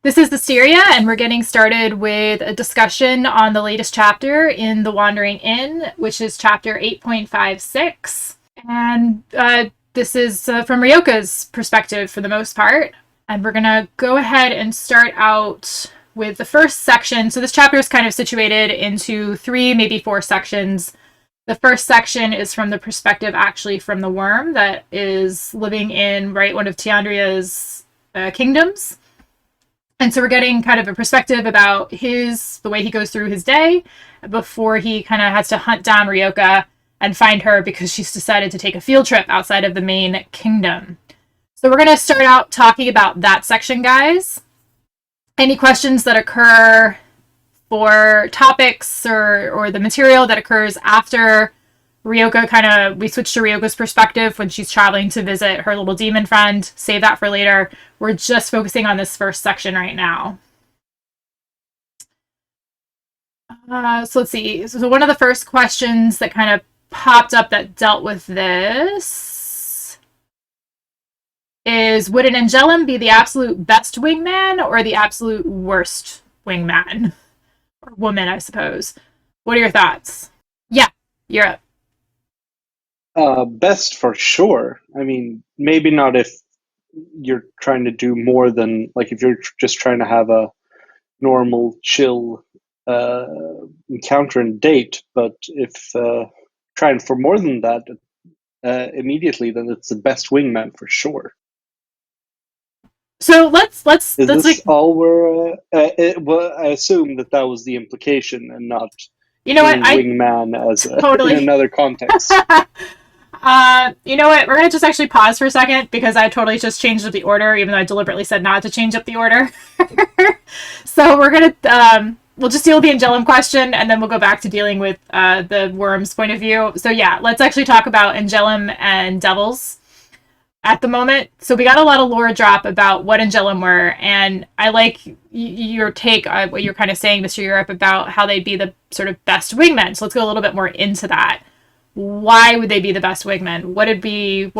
This is Asteria, and we're getting started with a discussion on the latest chapter in The Wandering Inn, which is chapter 8.56. And this is from Ryoka's perspective for the most part. And we're going to go ahead and start out with the first section. So this chapter is kind of situated into 3, maybe 4 sections. The first section is from the perspective actually from the worm that is living in one of Tiandria's kingdoms. And so we're getting kind of a perspective about the way he goes through his day before he kind of has to hunt down Ryoka and find her because she's decided to take a field trip outside of the main kingdom. So we're going to start out talking about that section, guys. Any questions that occur for topics or the material that occurs after Ryoka we switch to Ryoka's perspective when she's traveling to visit her little demon friend. Save that for later. We're just focusing on this first section right now. So let's see. So one of the first questions that kind of popped up that dealt with this is, would an Angelum be the absolute best wingman or the absolute worst wingman? Or woman, I suppose. What are your thoughts? Yeah, you're up. Best for sure. I mean, maybe not if you're trying to do more than, like, if you're just trying to have a normal, chill encounter and date, but if trying for more than that immediately, then it's the best wingman for sure. So let's Is this like, all we're? Well, I assume that was the implication, and not you know what, being I wingman as in totally another context. You know what? We're gonna just actually pause for a second because I totally just changed up the order, even though I deliberately said not to change up the order. So we're gonna we'll just deal with the Angelum question, and then we'll go back to dealing with the worm's point of view. So yeah, let's actually talk about Angelum and devils at the moment. So we got a lot of lore drop about what Angelum were, and I like your take on what you're kind of saying, Mr. Europe, about how they'd be the sort of best wingmen. So let's go a little bit more into that. Why would they be the best wingmen? What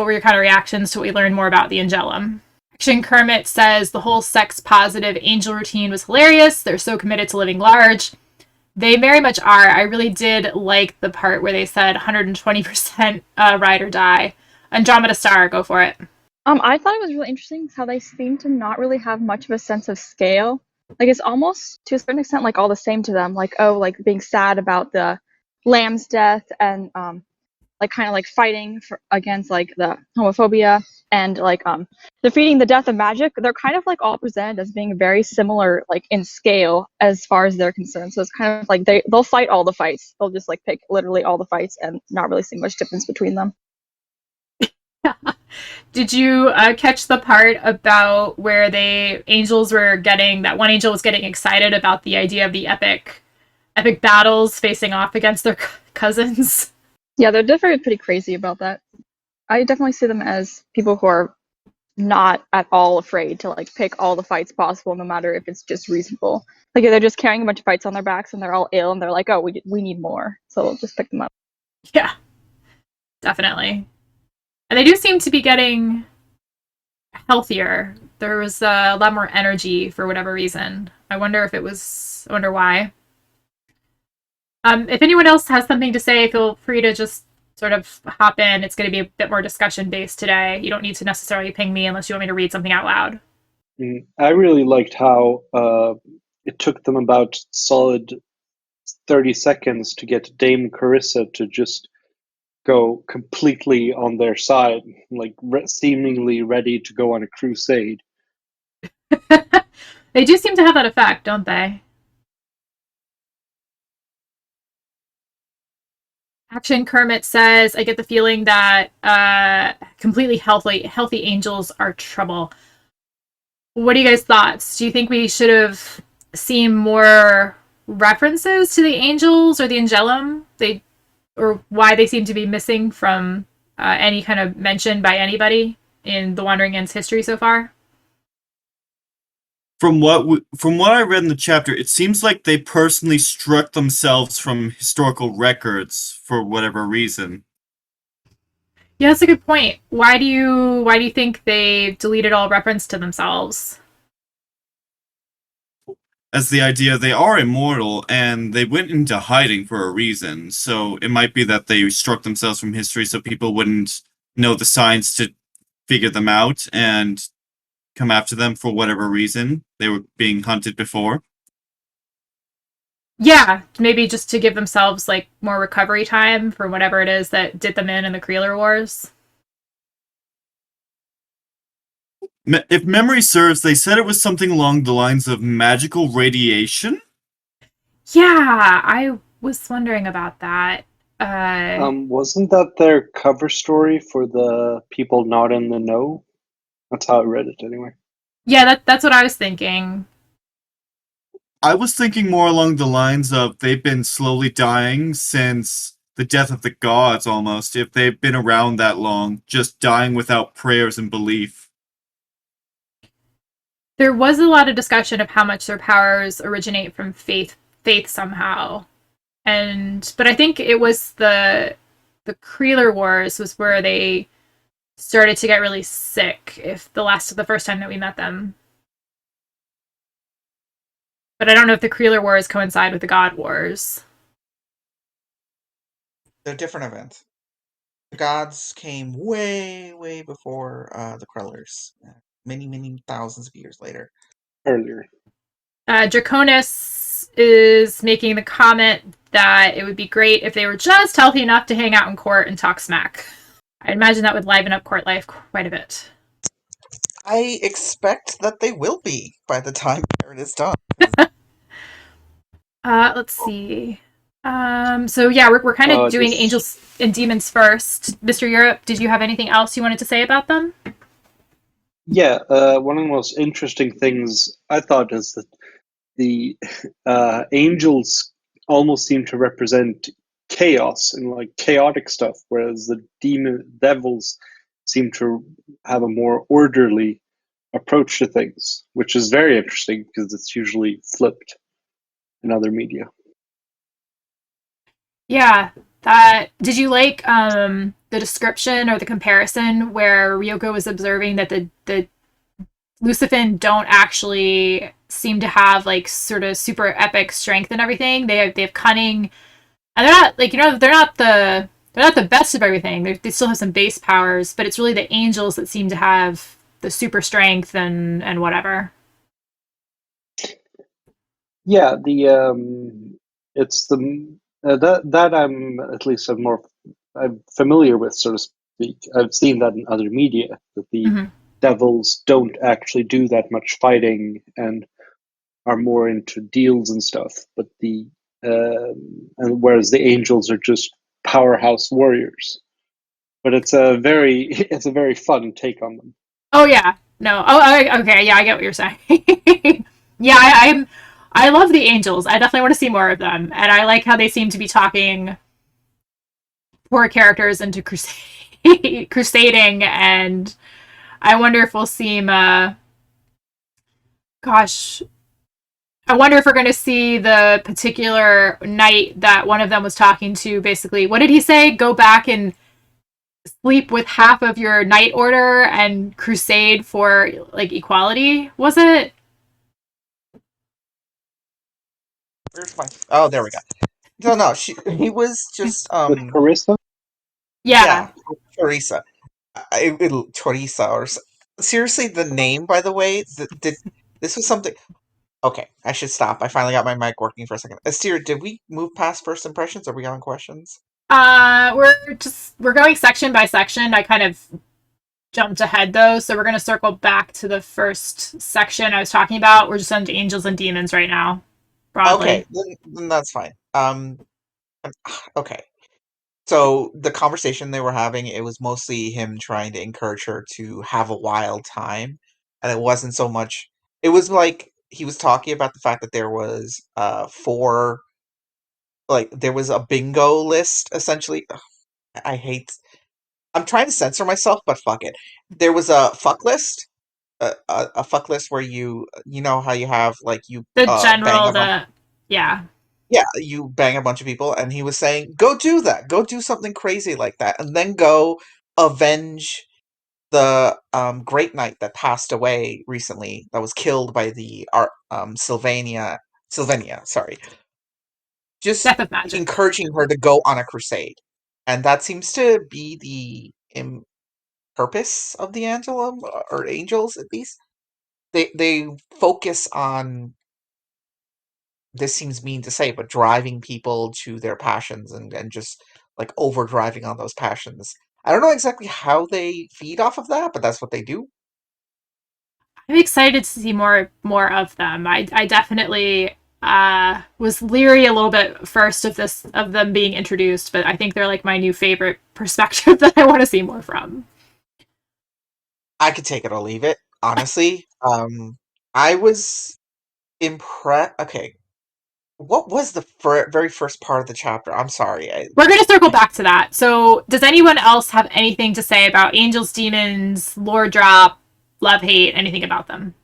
were your kind of reactions to what we learned more about the Angelum? Action Kermit says the whole sex positive angel routine was hilarious. They're so committed to living large. They very much are. I really did like the part where they said 120% ride or die. Andromeda Star, go for it. I thought it was really interesting how they seem to not really have much of a sense of scale. Like, it's almost to a certain extent like all the same to them. Like, oh, like being sad about the lamb's death, and like kind of like fighting against like the homophobia, and like defeating the death of magic. They're kind of like all presented as being very similar, like in scale as far as they're concerned. So it's kind of like they'll fight all the fights. They'll just like pick literally all the fights and not really see much difference between them. Did you catch the part about where angels were getting, that one angel was getting excited about the idea of the epic battles facing off against their cousins? Yeah, they're definitely pretty crazy about that. I definitely see them as people who are not at all afraid to like pick all the fights possible, no matter if it's just reasonable. Like, if they're just carrying a bunch of fights on their backs and they're all ill and they're like, oh, we need more, so we'll just pick them up. Yeah, definitely. And they do seem to be getting healthier. There was a lot more energy for whatever reason. I wonder why. If anyone else has something to say, feel free to just sort of hop in. It's going to be a bit more discussion based today. You don't need to necessarily ping me unless you want me to read something out loud. I really liked how it took them about solid 30 seconds to get Dame Carissa to just go completely on their side, like seemingly ready to go on a crusade. They do seem to have that effect, don't they? Action Kermit says, I get the feeling that completely healthy angels are trouble. What are you guys' thoughts? Do you think we should have seen more references to the angels or the Angelum? Or why they seem to be missing from any kind of mention by anybody in the Wandering End's history so far? From what I read in the chapter, it seems like they personally struck themselves from historical records for whatever reason. Yeah, that's a good point. Why do you think they deleted all reference to themselves? as the idea they are immortal and they went into hiding for a reason. So it might be that they struck themselves from history so people wouldn't know the signs to figure them out and come after them for whatever reason they were being hunted before. Yeah, maybe just to give themselves like more recovery time for whatever it is that did them in the Creeler Wars. If memory serves, they said it was something along the lines of magical radiation. Yeah, I was wondering about that. Wasn't that their cover story for the people not in the know? That's how I read it anyway. Yeah, that's what I was thinking. I was thinking more along the lines of they've been slowly dying since the death of the gods almost, if they've been around that long, just dying without prayers and belief. There was a lot of discussion of how much their powers originate from faith somehow. But I think it was the Creeler Wars was where they started to get really sick, if the first time that we met them. But I don't know if the Creeler Wars coincide with the God Wars. They're different events. The gods came way, way before the Krellers. Many, many thousands of years later. Earlier. Draconis is making the comment that it would be great if they were just healthy enough to hang out in court and talk smack. I imagine that would liven up court life quite a bit. I expect that they will be by the time it is done. Let's see. So yeah, we're kind of doing angels and demons first. Mr. Europe, did you have anything else you wanted to say about them? Yeah, one of the most interesting things I thought is that the angels almost seem to represent chaos and like chaotic stuff, whereas the devils seem to have a more orderly approach to things, which is very interesting because it's usually flipped in other media. Yeah, did you like the description or the comparison where Ryoko was observing that the Lucifin don't actually seem to have like sort of super epic strength and everything. They have cunning, and they're not like they're not the best of everything. They still have some base powers, but it's really the angels that seem to have the super strength and whatever. Yeah, it's the that I'm familiar with, so to speak. I've seen that in other media that the devils don't actually do that much fighting and are more into deals and stuff, but and whereas the angels are just powerhouse warriors. But it's a very fun take on them. Oh yeah, no. Okay, yeah, I get what you're saying. Yeah, I love the angels. I definitely want to see more of them, and I like how they seem to be talking poor characters into crusading, and I wonder if we'll see gosh, I wonder if we're going to see the particular knight that one of them was talking to. Basically, what did he say? Go back and sleep with half of your knight order and crusade for like equality. Was it? Where's my? Oh, there we go. No, he was just With Carissa? Yeah. Teresa. Teresa or seriously, the name, by the way, did this was something. Okay, I should stop. I finally got my mic working for a second. Asteria, did we move past first impressions? Are we on questions? We're going section by section. I kind of jumped ahead though, so we're going to circle back to the first section I was talking about. We're just on angels and demons right now, broadly. Okay, then that's fine. Okay. So the conversation they were having, it was mostly him trying to encourage her to have a wild time, and it wasn't so much. It was like he was talking about the fact that there was there was a bingo list essentially. Ugh, I hate. I'm trying to censor myself, but fuck it. There was a fuck list, a fuck list where you know how you have like you The bang general, a bunch. yeah. Yeah, you bang a bunch of people, and he was saying, "Go do that. Go do something crazy like that, and then go avenge the great knight that passed away recently, that was killed by the Sylvania Sylvania, sorry, just Death of magic. encouraging her to go on a crusade, and that seems to be the purpose of the Angelum, or angels at least. They focus on, this seems mean to say, but driving people to their passions, and just like overdriving on those passions. I don't know exactly how they feed off of that, but that's what they do. I'm excited to see more of them. I definitely was leery a little bit first of them being introduced, but I think they're like my new favorite perspective that I want to see more from. I could take it or leave it, honestly. I was impressed. Okay, what was the very first part of the chapter? I'm sorry. We're going to circle back to that. So, does anyone else have anything to say about angels, demons, lore drop, love, hate, anything about them?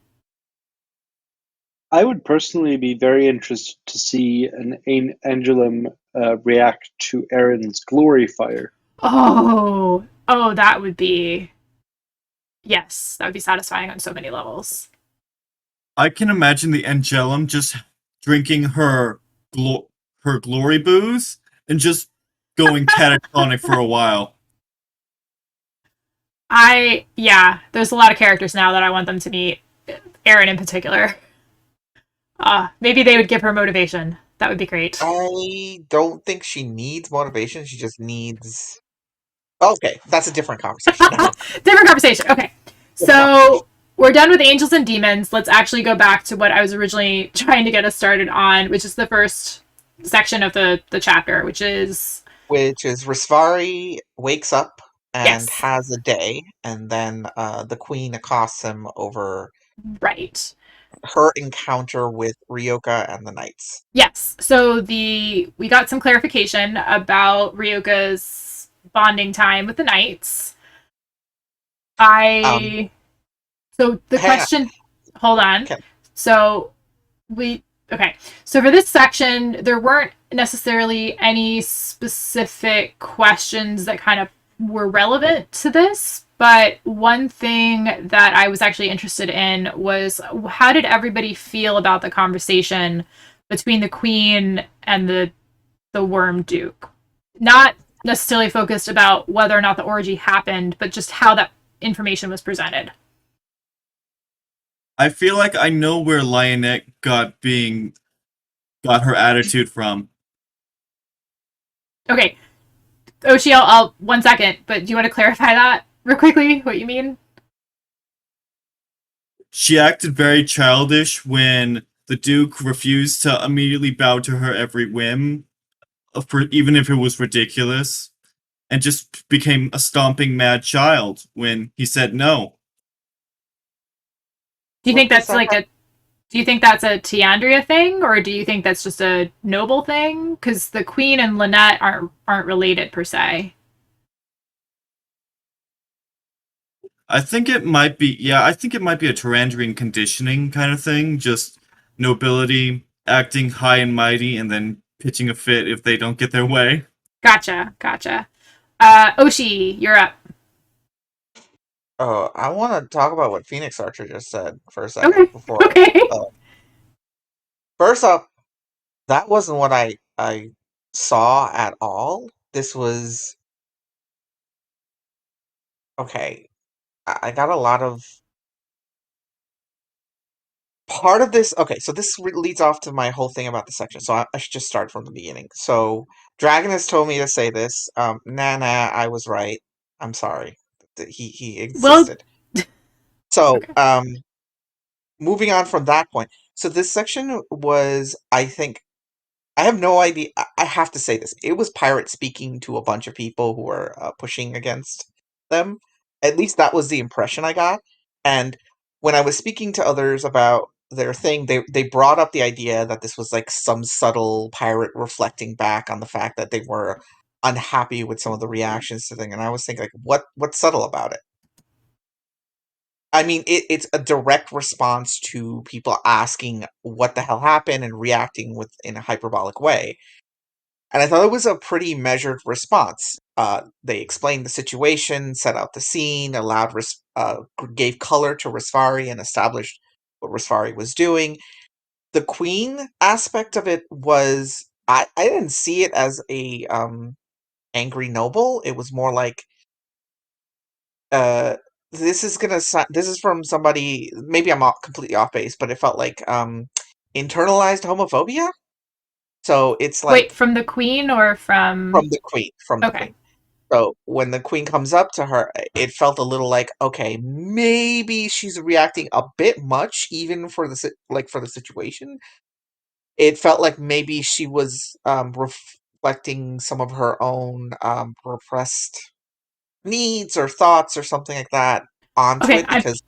I would personally be very interested to see an Angelum react to Aaron's glory fire. Oh, that would be, yes, that would be satisfying on so many levels. I can imagine the Angelum just drinking her glory booze and just going catatonic for a while. Yeah, there's a lot of characters now that I want them to meet. Aaron in particular. Maybe they would give her motivation. That would be great. I don't think she needs motivation. She just needs. Okay, that's a different conversation. Different conversation. Okay. Different conversation. So we're done with angels and demons. Let's actually go back to what I was originally trying to get us started on, which is the first section of the chapter, which is Risvari wakes up and yes, has a day, and then the queen accosts him over right. her encounter with Ryoka and the knights. Yes. So we got some clarification about Ryoka's bonding time with the knights. Um, So the hang on. question, hold on. Okay. So okay. So for this section, there weren't necessarily any specific questions that kind of were relevant to this, but one thing that I was actually interested in was how did everybody feel about the conversation between the queen and the worm duke? Not necessarily focused about whether or not the orgy happened, but just how that information was presented. I feel like I know where Lionette got her attitude from. Okay, Oshi, I'll 1 second, but do you want to clarify that real quickly? What you mean? She acted very childish when the Duke refused to immediately bow to her every whim, even if it was ridiculous, and just became a stomping mad child when he said no. Do you What think does that's that like have? a do you think that's a Tiandria thing, or do you think that's just a noble thing? Because the Queen and Lynette aren't related per se. I think it might be, yeah, I think it might be a Tarandrian conditioning kind of thing, just nobility acting high and mighty and then pitching a fit if they don't get their way. Gotcha. Oshi, you're up. Oh, I want to talk about what Phoenix Archer just said for a second Okay. before. Okay. Uh, First off, that wasn't what I saw at all. This was okay. I got a lot of part of this. Okay, so this leads off to my whole thing about the section. So I should just start from the beginning. So Dragon has told me to say this. Nah, I was right. I'm sorry. He Well, insisted. So okay. moving on from that point. So this section was, I think, I have no idea. I have to say this. It was Pirate speaking to a bunch of people who were pushing against them. At least that was the impression I got. And when I was speaking to others about their thing, they brought up the idea that this was like some subtle pirate reflecting back on the fact that they were unhappy with some of the reactions to thing. And I was thinking, like, what's subtle about it? I mean, it's a direct response to people asking what the hell happened and reacting with in a hyperbolic way. And I thought it was a pretty measured response. They explained the situation, set out the scene, gave color to Risvari, and established what Risvari was doing. the queen aspect of it was I didn't see it as a angry noble. It was more like uh this is this is from somebody, maybe I'm completely off base, but it felt like internalized homophobia. So it's Wait, like from the queen or from? from the Okay. queen. So when the queen comes up to her, it felt a little like, okay, maybe she's reacting a bit much, even for the for the situation. It felt like maybe she was reflecting some of her own repressed needs or thoughts or something like that onto Okay, it I'm because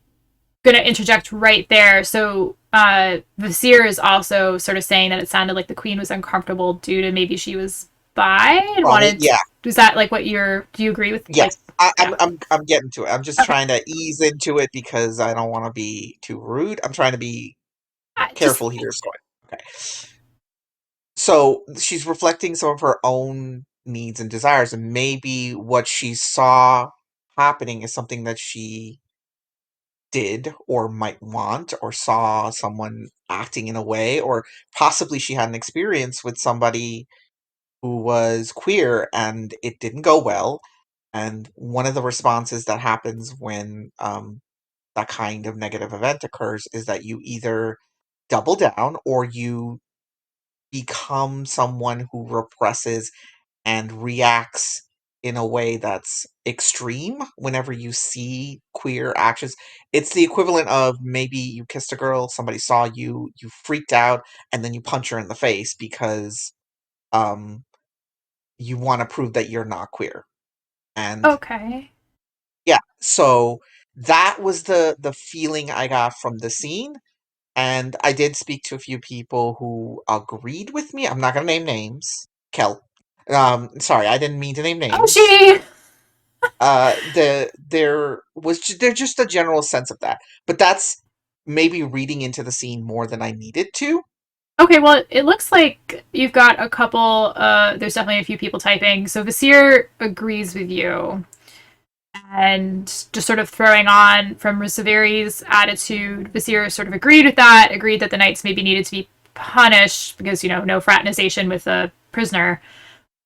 gonna interject right there. So Vasir is also sort of saying that it sounded like the queen was uncomfortable due to maybe she was bi and probably, wanted. yeah. Is that like what you're? Do you agree with? Like, Yes, I, yeah. I'm getting to it. I'm just Okay. trying to ease into it because I don't want to be too rude. I'm trying to be Just careful here. So, okay. So she's reflecting some of her own needs and desires, and maybe what she saw happening is something that she did or might want or saw someone acting in a way, or possibly she had an experience with somebody who was queer and it didn't go well. And one of the responses that happens when that kind of negative event occurs is that you either double down or you become someone who represses and reacts in a way that's extreme whenever you see queer actions. It's the equivalent of maybe you kissed a girl, somebody saw you, you freaked out, and then you punch her in the face because um you want to prove that you're not queer. And okay. yeah, so that was the feeling I got from the scene. And I did speak to a few people who agreed with me. I'm not gonna name names. Kel. Sorry, I didn't mean to name Oh, names. she. There just a general sense of that, but that's maybe reading into the scene more than I needed to. Okay, well, it looks like you've got a couple. There's definitely a few people typing. So Vasir agrees with you, and just sort of throwing on from Risaveri's attitude, Vasir sort of agreed with that. Agreed that the knights maybe needed to be punished because no fraternization with a prisoner,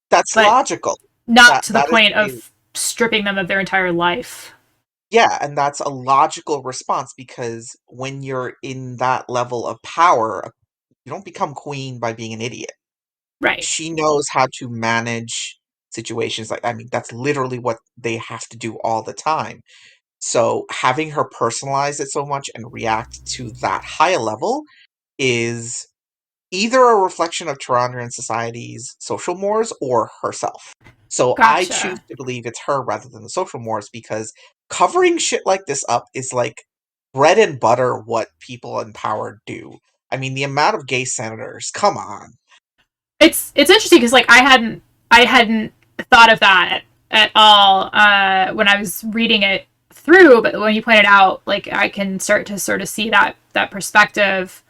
That's but logical. not That to the that is point a of stripping them of their entire life. Yeah, and that's a logical response because when you're in that level of power, you don't become queen by being an idiot. Right. She knows how to manage situations like, I mean, that's literally what they have to do all the time. So having her personalize it so much and react to that high level is either a reflection of Toronto society's social mores or herself. So I choose Gotcha. to believe it's her rather than the social mores because covering shit like this up is like bread and butter what people in power do. I mean, the amount of gay senators, come on. It's interesting because like I hadn't thought of that at all when I was reading it through, but when you pointed out, like I can start to sort of see that perspective.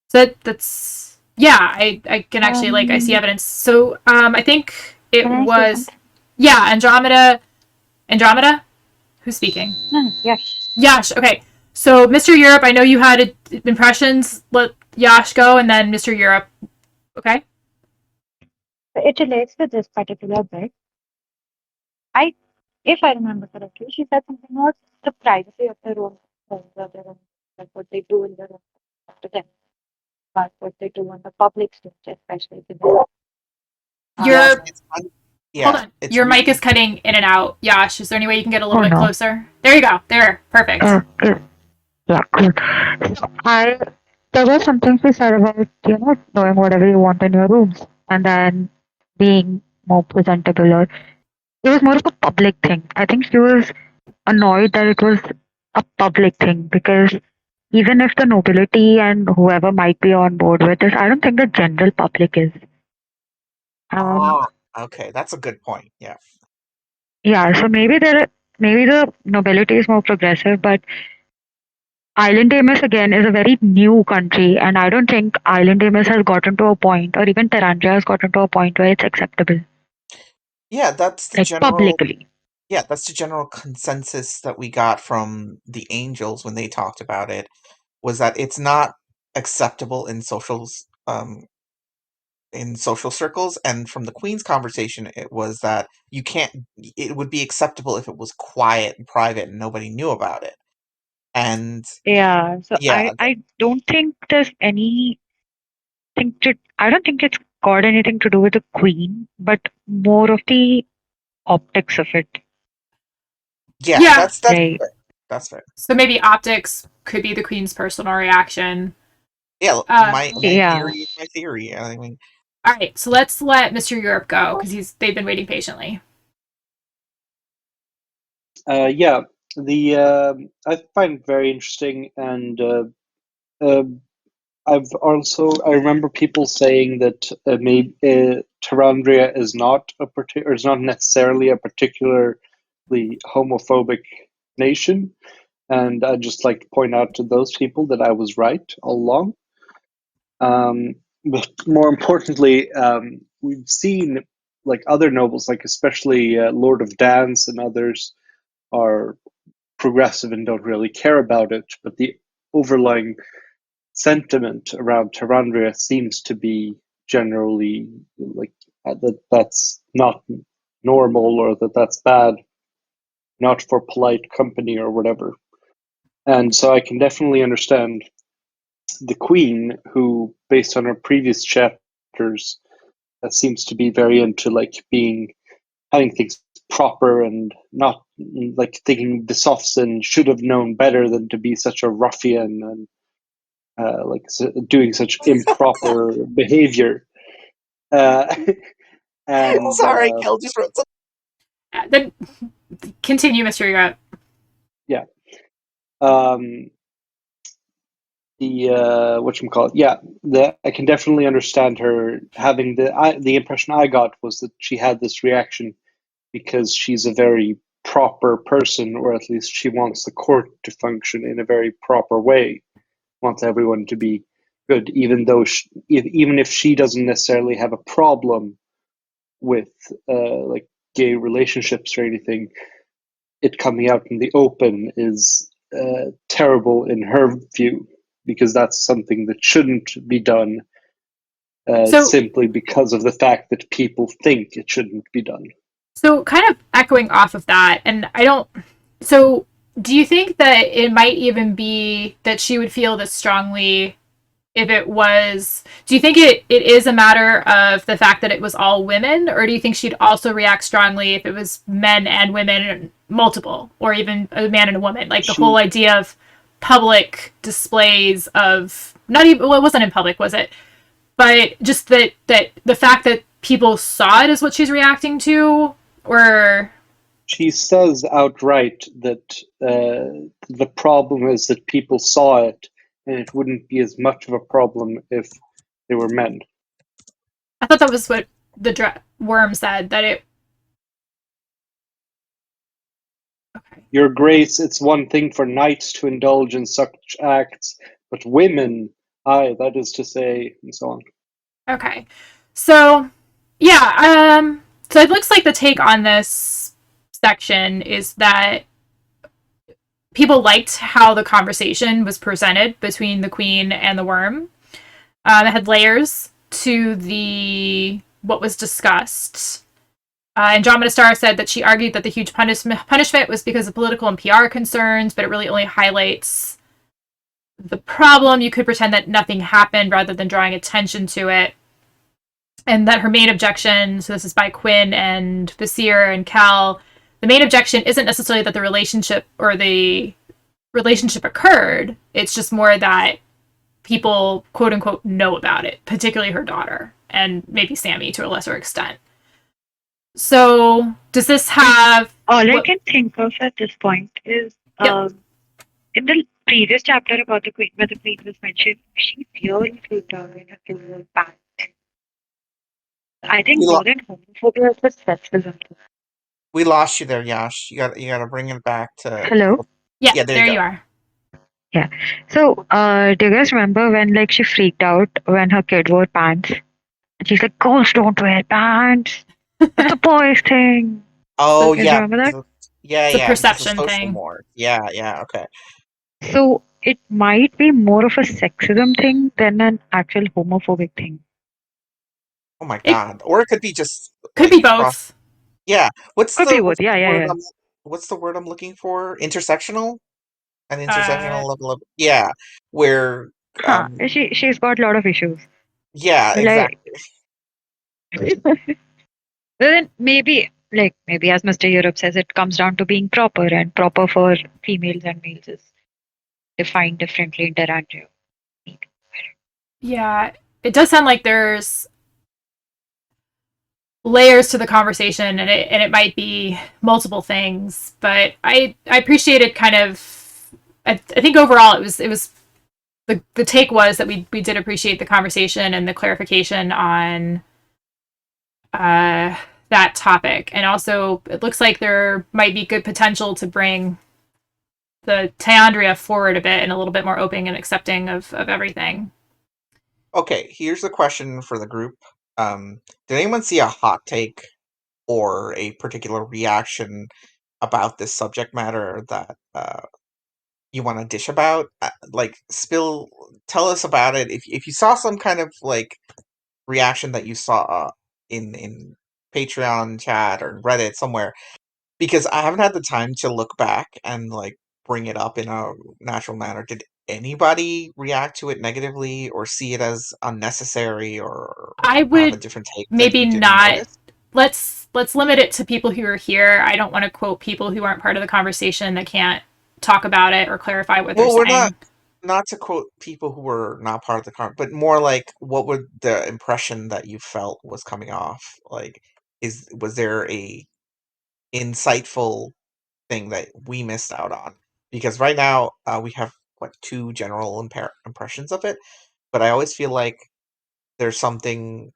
So that's yeah, I can actually like I see evidence. So I think it Can I say was something? yeah Andromeda. Who's speaking? No, yes. Yash. Okay. So Mr. Europe, I know you had impressions. Let Yash go, and then Mr. Europe. Okay. It relates to this particular bit. I, if I remember correctly, she said something about the privacy of the room, like what they do in the room to them, but what they do on the public stage, especially to them. Yes, Your hold yeah, on. it's Your mic really is cutting in and out. Yash, is there any way you can get a little Oh bit no. closer? There you go. There. Perfect. Okay. Yeah, cool. So there was something she said about, knowing whatever you want in your rooms and then being more presentable, or it was more of a public thing. I think she was annoyed that it was a public thing because even if the nobility and whoever might be on board with this, I don't think the general public is. Um, ah, okay, that's a good point. Yeah. yeah, so maybe the nobility is more progressive, but Island Amos again is a very new country, and I don't think Island Amos has gotten to a point, or even Terrangia has gotten to a point where it's acceptable, Yeah, like publicly. that's the general consensus that we got from the angels when they talked about it, was that it's not acceptable in social circles, and from the Queen's conversation, it was that it would be acceptable if it was quiet and private and nobody knew about it. And Yeah. So yeah, I don't think there's I don't think it's got anything to do with the Queen, but more of the optics of it. Yeah. that's Like, fair. That's fair. So maybe optics could be the Queen's personal reaction. Yeah, Uh, my yeah. theory is my theory. I mean, all right, so let's let Mr. Europe go because they've been waiting patiently. Yeah, I find it very interesting, and I remember people saying that maybe Tarandria is not is not necessarily a particularly homophobic nation, and I'd just like to point out to those people that I was right all along. But more importantly, we've seen like other nobles, like especially Lord of Dance and others, are progressive and don't really care about it, but the overlying sentiment around Tarandria seems to be generally like that's not normal, or that's bad, not for polite company or whatever. And so I can definitely understand the Queen, who, based on her previous chapters, seems to be very into like having things proper and not like thinking the Sofson should have known better than to be such a ruffian and doing such improper behavior. Uh, and sorry, Kel just wrote something. Then continue, Mr. Europe. Yeah. The whatchamacallit, yeah, I can definitely understand her having the impression I got was that she had this reaction because she's a very proper person, or at least she wants the court to function in a very proper way, wants everyone to be good, even though even if she doesn't necessarily have a problem with like gay relationships or anything, it coming out in the open is terrible in her view, because that's something that shouldn't be done So, simply because of the fact that people think it shouldn't be done. so kind of echoing off of that, and I don't. So, do you think that it might even be that she would feel this strongly if it was? Do you think it is a matter of the fact that it was all women, or do you think she'd also react strongly if it was men and women, multiple, or even a man and a woman? Like the whole idea of public displays of not even, well, it wasn't in public, was it? But just that the fact that people saw it is what she's reacting to, or She says outright that the problem is that people saw it, and it wouldn't be as much of a problem if they were men. I thought that was what the worm said, that it. Okay. Your Grace, it's one thing for knights to indulge in such acts, but women, aye, that is to say, and so on. Okay. So, yeah, so it looks like the take on this section is that people liked how the conversation was presented between the queen and the worm. It had layers to the what was discussed. Andromeda Star said that she argued that the huge punishment was because of political and PR concerns, but it really only highlights the problem. You could pretend that nothing happened rather than drawing attention to it. And that her main objection, so this is by Quinn and Vasir and Cal, the main objection isn't necessarily that the relationship occurred. It's just more that people, quote unquote, know about it, particularly her daughter and maybe Sammy to a lesser extent. So, does this have... All I can think of at this point is in the previous chapter about the Queen, where the Queen was mentioned, she really freaked out in her little pant. I think more than homophobia, it's just sexism. We lost you there, Yash. You gotta bring it back to. Hello? Yeah, there you go. are. Yeah. So, do you guys remember when like she freaked out when her kid wore pants? And she's like, "Girls don't wear pants. It's a boys thing." Oh You yeah, remember that? It's a because of perception social thing. norms. Yeah, okay. So it might be more of a sexism thing than an actual homophobic thing. Oh my It god! Or it could be just could like be cross. both. Yeah. What's Could the be what's both. the Yeah, yeah, word yeah. what's the word I'm looking for? Intersectional? An Uh, intersectional level of where Huh. um She's got a lot of issues. yeah, Like exactly. then maybe as Mr. Europe says, it comes down to being proper, and proper for females and males is defined differently in Terrangio. Maybe. yeah, it does sound like there's layers to the conversation, and it might be multiple things. But I appreciated kind of. I think overall it was the take was that we did appreciate the conversation and the clarification on uh, that topic, and also it looks like there might be good potential to bring the Tiandria forward a bit and a little bit more open and accepting of everything. Okay, here's the question for the group. Did anyone see a hot take or a particular reaction about this subject matter that you want to dish about? Like, tell us about it. If you saw some kind of like reaction that you saw in Patreon chat or Reddit somewhere, because I haven't had the time to look back and like bring it up in a natural manner. Did anybody react to it negatively or see it as unnecessary or I have a would different take that maybe you didn't not. notice? Let's limit it to people who are here. I don't want to quote people who aren't part of the conversation that can't talk about it or clarify what they're Well, we're not saying. not to quote people who were not part of the car, but more like what would the impression that you felt was coming off? Like, was there a insightful thing that we missed out on? Because right now we have what two general impressions of it, but I always feel like there's something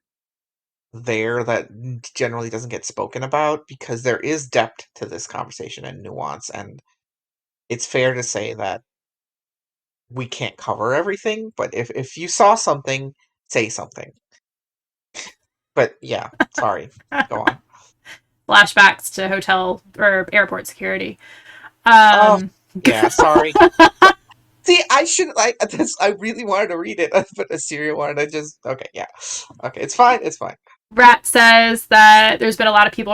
there that generally doesn't get spoken about because there is depth to this conversation and nuance, and it's fair to say that we can't cover everything, but if you saw something, say something. But yeah, sorry. Go on. Flashbacks to hotel or airport security. Oh, Um, yeah, sorry. See, I should like this. I really wanted to read it, but Asteria wanted to just okay, yeah, okay, it's fine, it's fine. Rat says that there's been a lot of people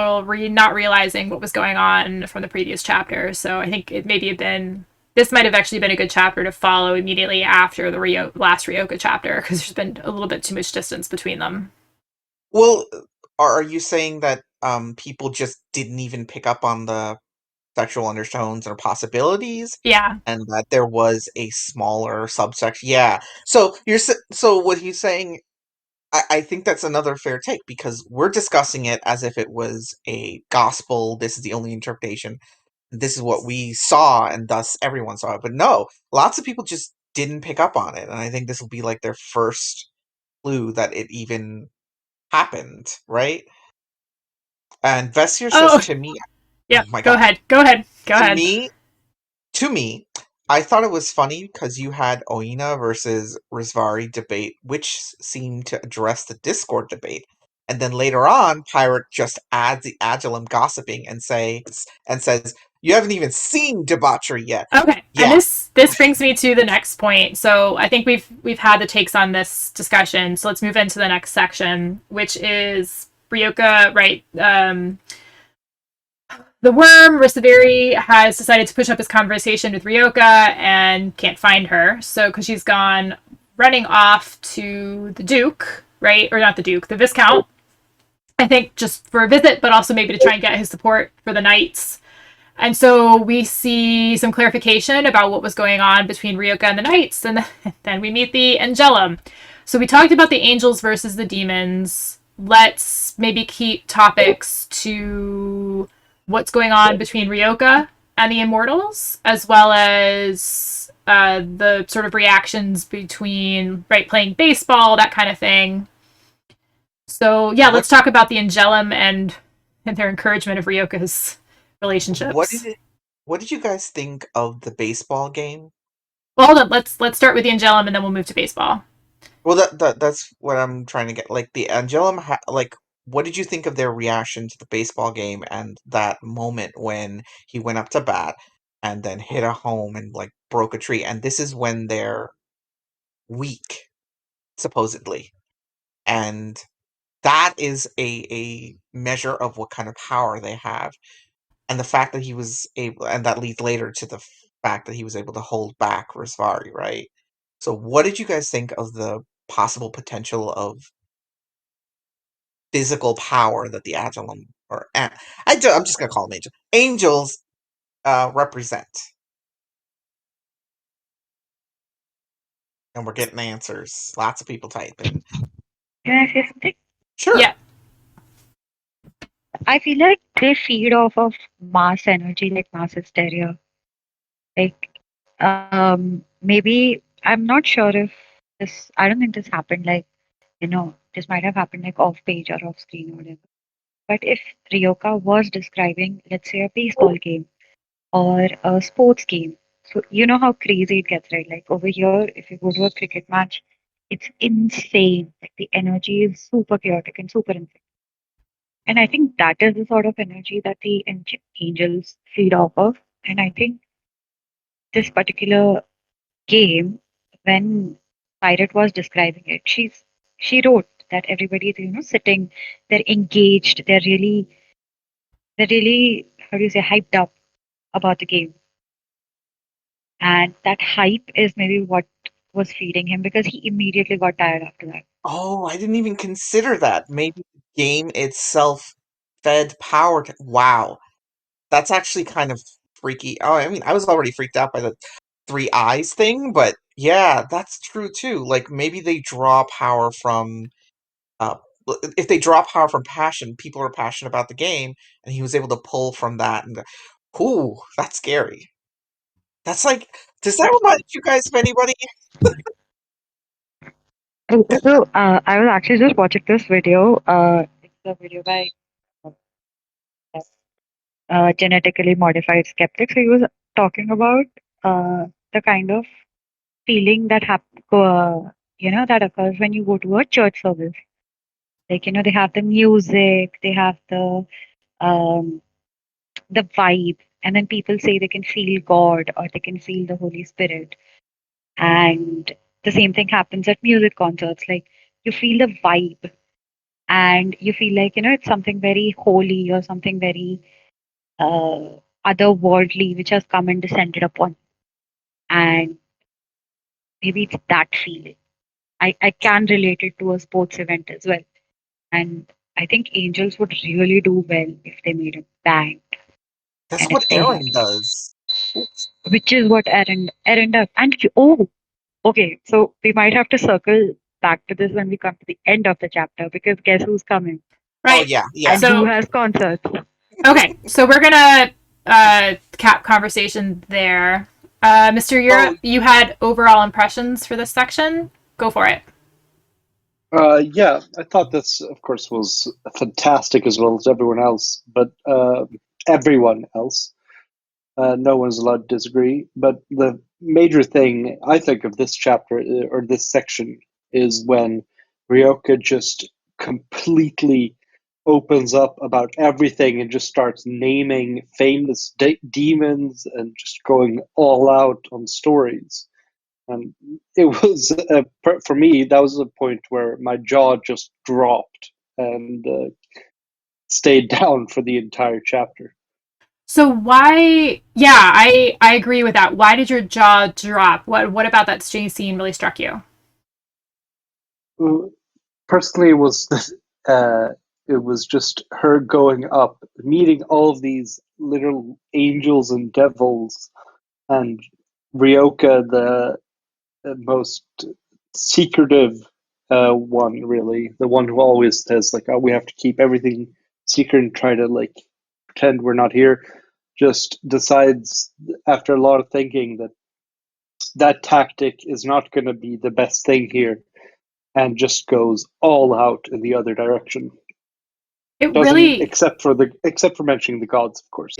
not realizing what was going on from the previous chapter. So I think it maybe have been this might have actually been a good chapter to follow immediately after the last Ryoka chapter because there's been a little bit too much distance between them. Well, are you saying that people just didn't even pick up on the sexual undertones or possibilities, Yeah. and that there was a smaller subsection? Yeah. So so what he's saying. I think that's another fair take because we're discussing it as if it was a gospel. This is the only interpretation. This is what we saw, and thus everyone saw it. But no, lots of people just didn't pick up on it, and I think this will be like their first clue that it even happened, right? And Vessier says Oh, to me, oh yep. my Go god, ahead. Go ahead. Go to ahead. me, to me, I thought it was funny because you had Oina versus Rizvari debate, which seemed to address the Discord debate. And then later on, Pirate just adds the Agilum gossiping and says, "You haven't even seen debauchery yet." Okay. And Yeah, this brings me to the next point. So I think we've had the takes on this discussion. So let's move into the next section, which is Ryoka, right? The worm, Risaveri, has decided to push up his conversation with Ryoka and can't find her. So, because she's gone running off to the Duke, right? Or not the Duke, the Viscount. I think just for a visit, but also maybe to try and get his support for the Knights. And so we see some clarification about what was going on between Ryoka and the Knights. And then we meet the Angelum. So we talked about the angels versus the demons. Let's maybe keep topics to what's going on between Ryoka and the Immortals, as well as the sort of reactions between, right, playing baseball, that kind of thing. So yeah, what let's talk about the Angelum and their encouragement of Ryoka's what relationships. did it? What did you guys think of the baseball game? Well, hold on. Let's start with the Angelum and then we'll move to baseball. Well, that's what I'm trying to get. Like the Angelum, like what did you think of their reaction to the baseball game and that moment when he went up to bat? and then hit a home and like broke a tree. And this is when they're weak, supposedly. And that is a measure of what kind of power they have. And the fact that he was able, and that leads later to the fact that he was able to hold back Rosvari, right? So what did you guys think of the possible potential of physical power that the Agilum, or I'm just gonna call them angels represent? And we're getting answers. Lots of people typing. Can I say something? Sure. Yeah. I feel like they feed off of mass energy, like mass hysteria. Like, maybe I'm not sure if this. I don't think this happened. Like, this might have happened like off page or off screen or whatever. But if Ryoka was describing, let's say, a baseball game or a sports game, so you know how crazy it gets, right? Like over here, if you go to a cricket match, it's insane. Like the energy is super chaotic and super insane. And I think that is the sort of energy that the angels feed off of. And I think this particular game, when Pirate was describing it, she wrote that everybody is, sitting, they're engaged, they're really, how do you say, hyped up about the game. And that hype is maybe what was feeding him because he immediately got tired after that. Oh, I didn't even consider that. Maybe the game itself fed power to. Wow. That's actually kind of freaky. Oh, I mean, I was already freaked out by the three eyes thing, but yeah, that's true too. Like maybe they draw power from uh if they draw power from passion, people are passionate about the game, and he was able to pull from that and ooh, that's scary. That's like, does that remind you guys of anybody? So I was actually just watching this video. It's a video by genetically modified skeptic. So he was talking about the kind of feeling that that occurs when you go to a church service. Like they have the music, they have um, the vibe, and then people say they can feel God or they can feel the Holy Spirit. And the same thing happens at music concerts. Like you feel the vibe, and you feel like it's something very holy or something very uh, otherworldly which has come and descended upon. And maybe it's that feeling. I can relate it to a sports event as well. And I think angels would really do well if they made a band. That's And what if they Aaron does. which is what Aaron does. And oh, okay, so we might have to circle back to this when we come to the end of the chapter because guess who's coming? Oh Right. yeah, yeah. And who So, has concerts? okay. So we're going to cap conversation there. Mr. Oh, Europe, you had overall impressions for this section. Go for it. Yeah, I thought this, of course, was fantastic as well as everyone else, but everyone else. No one's allowed to disagree. But the major thing I think of this chapter or this section is when Ryoka just completely opens up about everything and just starts naming famous demons and just going all out on stories. And it was for me that was a point where my jaw just dropped and stayed down for the entire chapter. So why? Yeah, I agree with that. Why did your jaw drop? What about that scene really struck you? Personally, it was just her going up, meeting all of these little angels and devils, and Ryoka, the most secretive one, really, the one who always says like, "Oh, we have to keep everything secret and try to like pretend we're not here," just decides after a lot of thinking that that tactic is not going to be the best thing here, and just goes all out in the other direction. It Doesn't really, except for mentioning the gods, of course.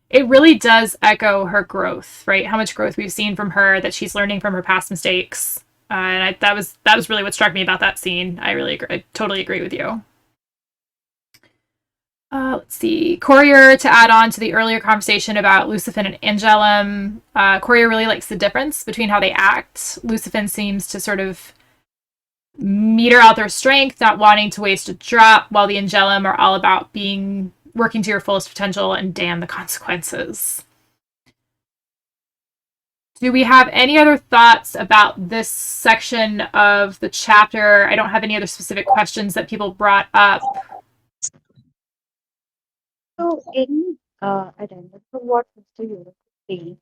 it really does echo her growth, right? How much growth we've seen from her, that she's learning from her past mistakes. That was really what struck me about that scene. I totally agree with you. Let's see. Courier, to add on to the earlier conversation about Lucifin and Angelum, Courier really likes the difference between how they act. Lucifin seems to sort of meter out their strength, not wanting to waste a drop, while the Angelum are all about working to your fullest potential and damn the consequences. Do we have any other thoughts about this section of the chapter? I don't have any other specific questions that people brought up. So, in attendance to what Mr. Europe is saying,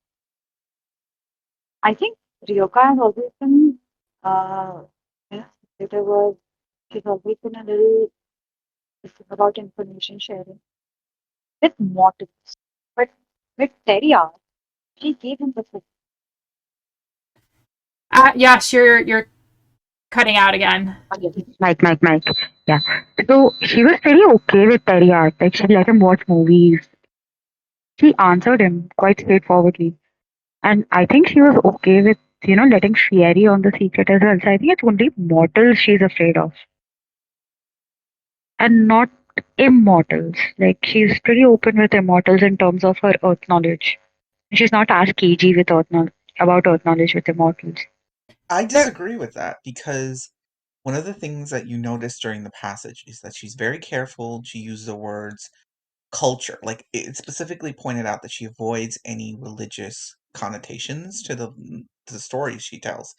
I think Ryoka has always been, you know, there was, she's always been a little different about information sharing with mortals. But with Teria, she gave him the food. Yes, you're cutting out again. Mike. Yeah. So she was very okay with Teria. Like she let him watch movies. She answered him quite straightforwardly. And I think she was okay with, letting Fieri on the secret as well. So I think it's only mortals she's afraid of. And not immortals. Like she's pretty open with immortals in terms of her earth knowledge. She's not as cagey with about earth knowledge with immortals. I disagree with that because one of the things that you notice during the passage is that she's very careful to use the words culture. Like it specifically pointed out that she avoids any religious connotations to the stories she tells.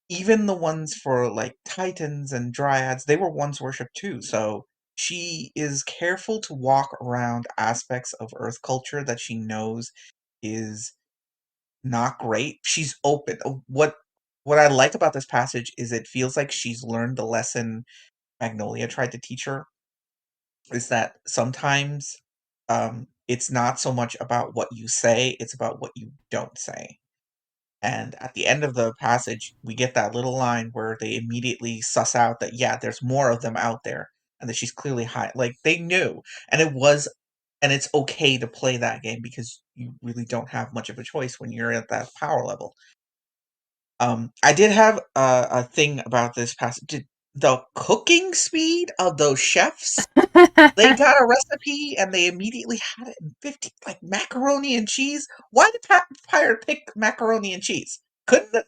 Even the ones for like titans and dryads, they were once worshipped too. So she is careful to walk around aspects of earth culture that she knows is not great. She's open. What I like about this passage is it feels like she's learned the lesson Magnolia tried to teach her, is that sometimes it's not so much about what you say, it's about what you don't say. And at the end of the passage, we get that little line where they immediately suss out that, yeah, there's more of them out there, and that she's clearly high. Like, they knew. And it's okay to play that game because you really don't have much of a choice when you're at that power level. I did have a thing about this passage. The cooking speed of those chefs. They got a recipe and they immediately had it in 50, like macaroni and cheese. Why did Pirate pick macaroni and cheese?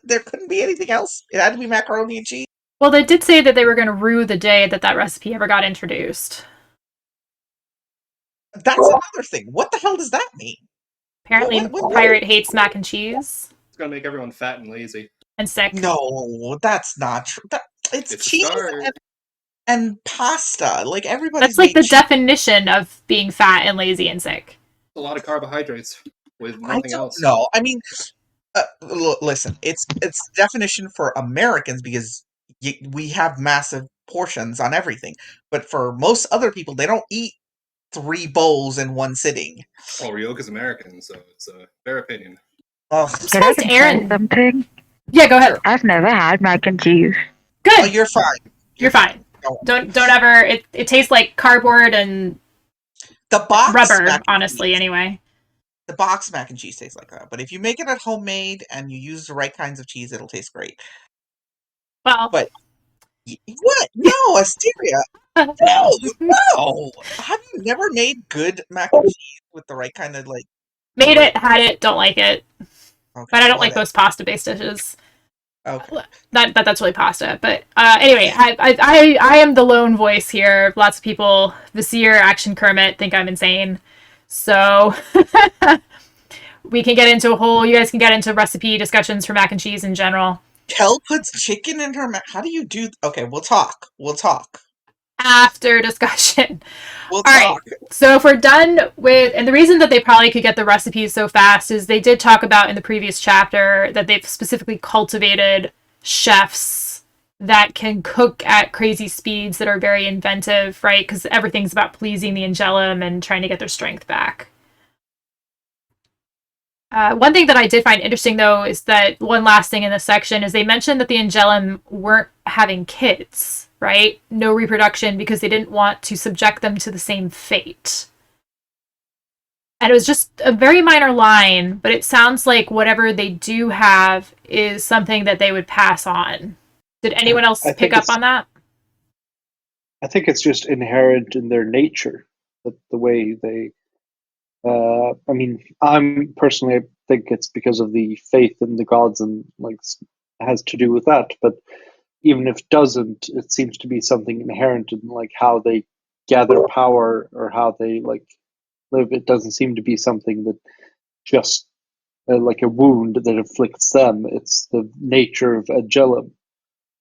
There couldn't be anything else? It had to be macaroni and cheese? Well, they did say that they were going to rue the day that recipe ever got introduced. That's another thing. What the hell does that mean? Apparently, Pirate hates mac and cheese. It's going to make everyone fat and lazy. And sick. No, that's not true. It's cheese and pasta. Like everybody's. That's like the definition of being fat and lazy and sick. A lot of carbohydrates with nothing else. No, I mean, listen. It's definition for Americans because we have massive portions on everything. But for most other people, they don't eat 3 bowls in one sitting. Well, Ryoka's American, so it's a fair opinion. I'm surprised Aaron. Something? Yeah, go ahead. I've never had mac and cheese. Good. Oh, you're fine. You're fine. Don't ever. It tastes like cardboard and the box rubber. Honestly, anyway. The box mac and cheese tastes like that, but if you make it at homemade and you use the right kinds of cheese, it'll taste great. Well, but what? No, Asteria. No. Have you never made good mac and cheese with the right kind of like? Made it, had it, don't like it. Okay, but I don't like most pasta-based dishes. Okay. That's really pasta. But anyway, I am the lone voice here. Lots of people, Vizier, Action Kermit, think I'm insane. So we can get into you guys can get into recipe discussions for mac and cheese in general. Kel puts chicken in her how do you do? Okay, we'll talk. After discussion. We'll talk. All right. So if we're done with, and the reason that they probably could get the recipes so fast is they did talk about in the previous chapter that they've specifically cultivated chefs that can cook at crazy speeds that are very inventive, right? Because everything's about pleasing the Angelum and trying to get their strength back. One thing that I did find interesting, though, is that one last thing in this section is they mentioned that the Angelum weren't having kids, right? No reproduction because they didn't want to subject them to the same fate. And it was just a very minor line, but it sounds like whatever they do have is something that they would pass on. Did anyone else pick up on that? I think it's just inherent in their nature the way they. I mean, I'm personally, I think it's because of the faith in the gods and like has to do with that. But even if it doesn't, it seems to be something inherent in like how they gather power or how they like live. It doesn't seem to be something that just like a wound that afflicts them. It's the nature of Agellum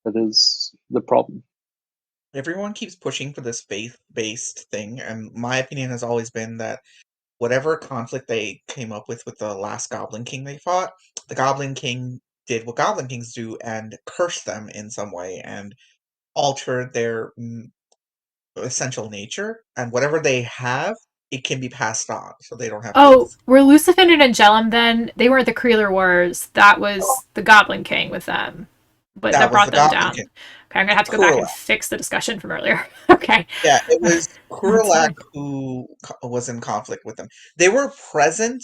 that is the problem. Everyone keeps pushing for this faith-based thing, and my opinion has always been that whatever conflict they came up with the last Goblin King they fought, the Goblin King did what Goblin Kings do and cursed them in some way and altered their essential nature, and whatever they have, it can be passed on, so they don't have Oh, faith. were Lucifin and Angellum then? They weren't the Creeler Wars. That was the Goblin King with them. But That that was brought the them Goblin down. King. Okay, I'm gonna have to go back and Kurlak. fix the discussion from earlier. Okay. Yeah, it was That's Kurlak fine. who was in conflict with them. They were present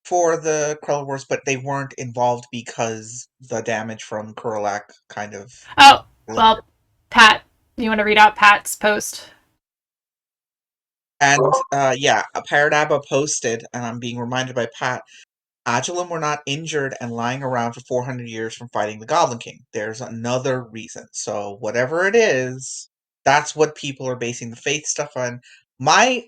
for the Krell Wars, but they weren't involved because the damage from Kurlak kind of Oh, lingered. well, Pat, you want to read out Pat's post? And yeah, Paradaba posted, and I'm being reminded by Pat, Agilum were not injured and lying around for 400 years from fighting the Goblin King. There's another reason. So whatever it is, that's what people are basing the faith stuff on. I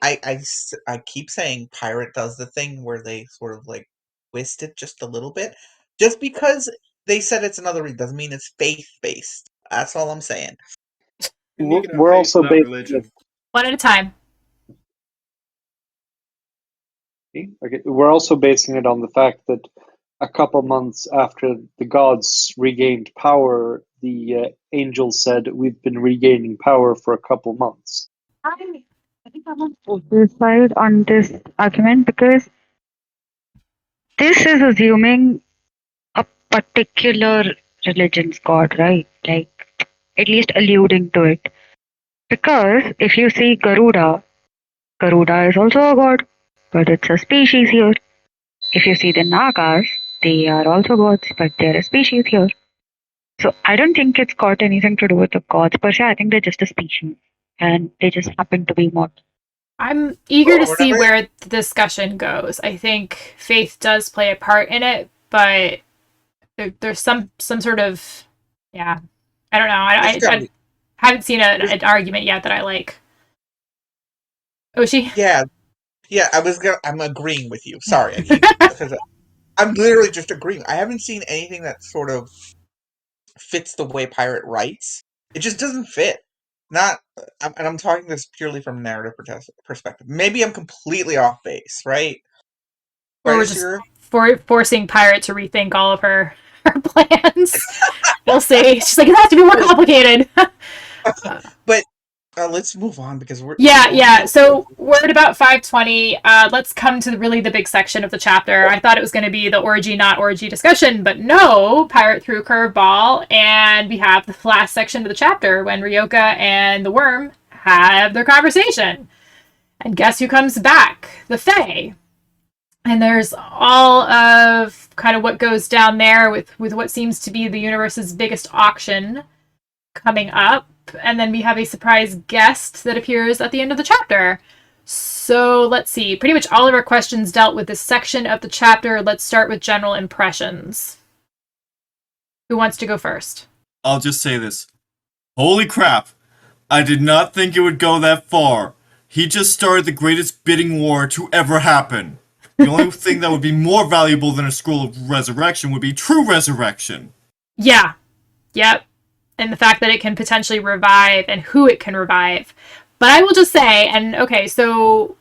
keep saying Pirate does the thing where they sort of like twist it just a little bit. Just because they said it's another reason doesn't mean it's faith based. That's all I'm saying. You're making a We're faith, also not basing religion. One at a time. okay, we're also basing it on the fact that a couple months after the gods regained power, the angels said, "We've been regaining power for a couple months." I think I'm on both side on this argument because this is assuming a particular religion's god, right? Like, at least alluding to it. Because if you see Garuda, Garuda is also a god, but it's a species here. If you see the Nagas, they are also gods, but they're a species here. So I don't think it's got anything to do with the gods per se. I think they're just a species, and they just happen to be more. I'm eager to see Remember, where the discussion goes. I think faith does play a part in it, but there's some sort of, yeah. I don't know. there's gotta I be. haven't seen There's, an argument yet that I like. Oshi? yeah, yeah. I'm agreeing with you. Sorry, I keep because I'm literally just agreeing. I haven't seen anything that sort of fits the way Pirate writes. It just doesn't fit. Not, and I'm talking this purely from a narrative perspective. Maybe I'm completely off base, right? Or Right, we're just Asira? forcing Pirate to rethink all of her plans. We'll see. She's like, it has to be more complicated. But let's move on because we're Yeah, going yeah. nowhere. So we're at about 5:20. Let's come to really the big section of the chapter. I thought it was going to be the orgy, not orgy discussion, but no. Pirate threw a curveball, and we have the last section of the chapter when Ryoka and the worm have their conversation. And guess who comes back? The Fae. And there's all of kind of what goes down there with what seems to be the universe's biggest auction coming up. And then we have a surprise guest that appears at the end of the chapter. So let's see. Pretty much all of our questions dealt with this section of the chapter. Let's start with general impressions. Who wants to go first? I'll just say this. Holy crap! I did not think it would go that far. He just started the greatest bidding war to ever happen. The only thing that would be more valuable than a scroll of resurrection would be true resurrection. Yeah. Yep. And the fact that it can potentially revive and who it can revive. But I will just say, and okay, so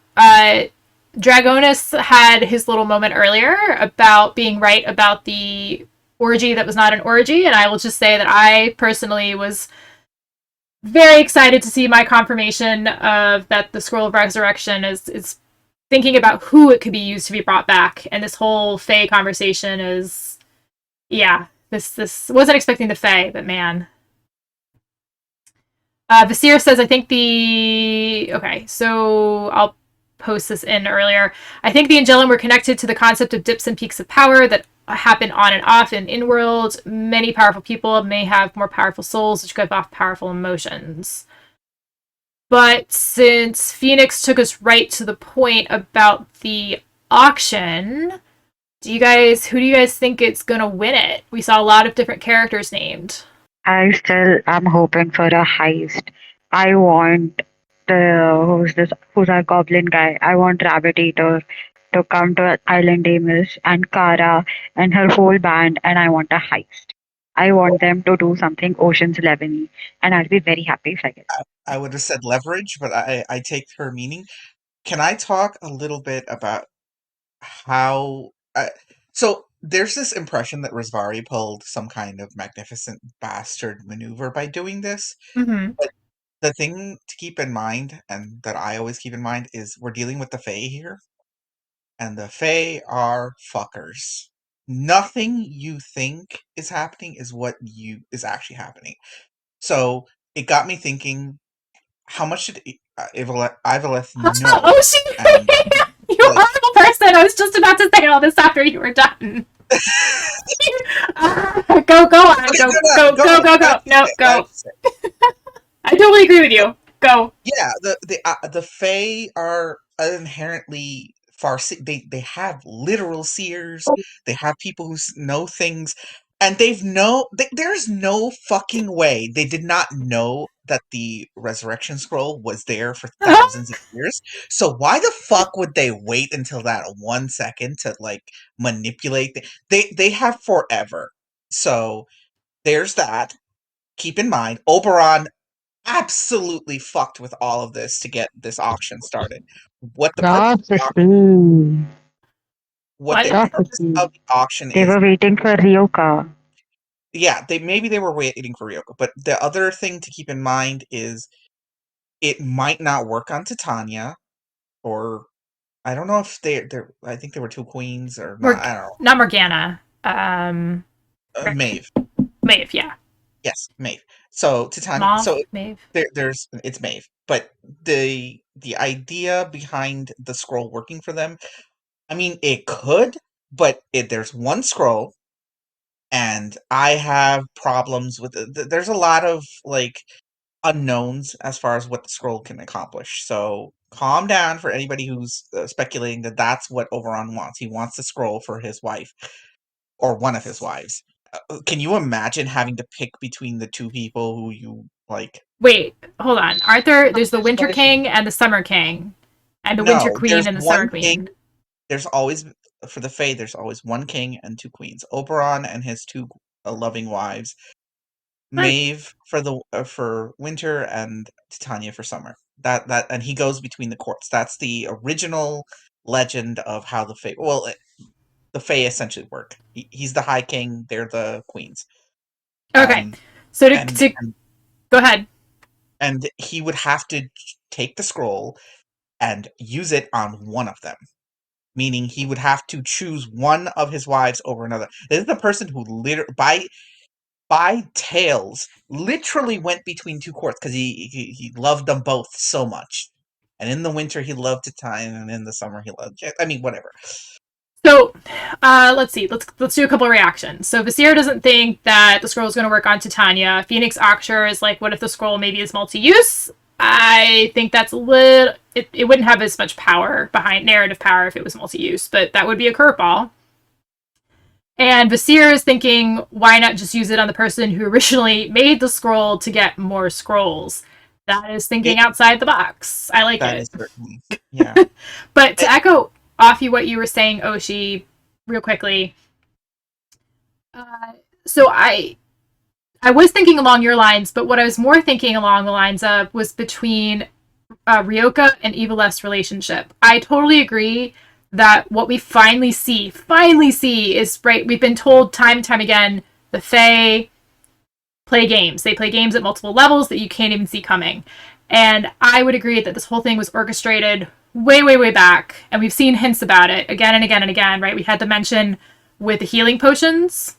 Dragonis had his little moment earlier about being right about the orgy that was not an orgy, and I will just say that I personally was very excited to see my confirmation of that the scroll of resurrection is thinking about who it could be used to be brought back, and this whole Fae conversation is, yeah, this wasn't expecting the Fae, but man. Vasir says, I think okay, so I'll post this in earlier. I think the Angelum were connected to the concept of dips and peaks of power that happen on and off in in-world. Many powerful people may have more powerful souls which give off powerful emotions. But since Phoenix took us right to the point about the auction, who do you guys think it's gonna win it? We saw a lot of different characters named. I still am hoping for a heist. I want who's our goblin guy? I want Rabbit Eater to come to Island Amos and Kara and her whole band, and I want a heist. I want them to do something Ocean's 11, and I'll be very happy if I get it. I would have said leverage, but I take her meaning. Can I talk a little bit about how? So there's this impression that Rosvari pulled some kind of magnificent bastard maneuver by doing this. Mm-hmm. But the thing to keep in mind, and that I always keep in mind, is we're dealing with the Fae here, and the Fae are fuckers. Nothing you think is happening is what is actually happening. So it got me thinking: how much did Ivaleth know? Oh, she! And You like, horrible person! I was just about to say all this after you were done. Go on. Go. No, go. I totally agree with you. Go. Yeah, the Fae are inherently they have literal seers. They have people who know things, and there's no fucking way they did not know that the resurrection scroll was there for thousands of years. So why the fuck would they wait until that 1 second to like manipulate? They have forever. So there's that. Keep in mind, Oberon absolutely fucked with all of this to get this auction started. What the purpose of the auction, What? of the auction They is, were waiting for Ryoka. yeah, they were waiting for Ryoko. But the other thing to keep in mind is it might not work on Titania, or I don't know if they're I think there were two queens or not. I don't know. Not Morgana. Maeve. Maeve, yeah. Yes, Maeve. So Titania. Mauve, So Maeve. it's Maeve. But the idea behind the scroll working for them, I mean, it could, but there's one scroll, and I have problems with it. There's a lot of like unknowns as far as what the scroll can accomplish. So calm down for anybody who's speculating that that's what Oberon wants. He wants the scroll for his wife or one of his wives. Can you imagine having to pick between the two people who you like? Wait, hold on. There's the Winter King and the Summer King. And the Winter No, Queen there's and the one Summer king. Queen. There's always, for the Fae, there's always one king and two queens. Oberon and his two loving wives. Maeve for winter and Titania for summer. That and he goes between the courts. That's the original legend of how the Fae. Well, the Fae essentially work. He's the High King. They're the queens. Okay, so and go ahead. And he would have to take the scroll and use it on one of them. Meaning he would have to choose one of his wives over another. This is the person who literally, by tails, literally went between two courts because he loved them both so much. And in the winter he loved Titania, and in the summer he loved. I mean, whatever. So, let's see. Let's do a couple of reactions. So, Visir doesn't think that the scroll is going to work on Titania. Phoenix Oxshire is like, what if the scroll maybe is multi-use? I think that's a little. It wouldn't have as much power behind narrative power if it was multi-use, but that would be a curveball. And Visir is thinking, why not just use it on the person who originally made the scroll to get more scrolls? That is thinking outside the box. I like it. That is certainly, yeah. But to echo off what you were saying, Oshi, real quickly. So I was thinking along your lines, but what I was more thinking along the lines of was between Ryoka and Evileth's relationship. I totally agree that what we finally see is, right, we've been told time and time again, the Fae play games. They play games at multiple levels that you can't even see coming. And I would agree that this whole thing was orchestrated way back, and we've seen hints about it again and again and again, right? We had the mention with the healing potions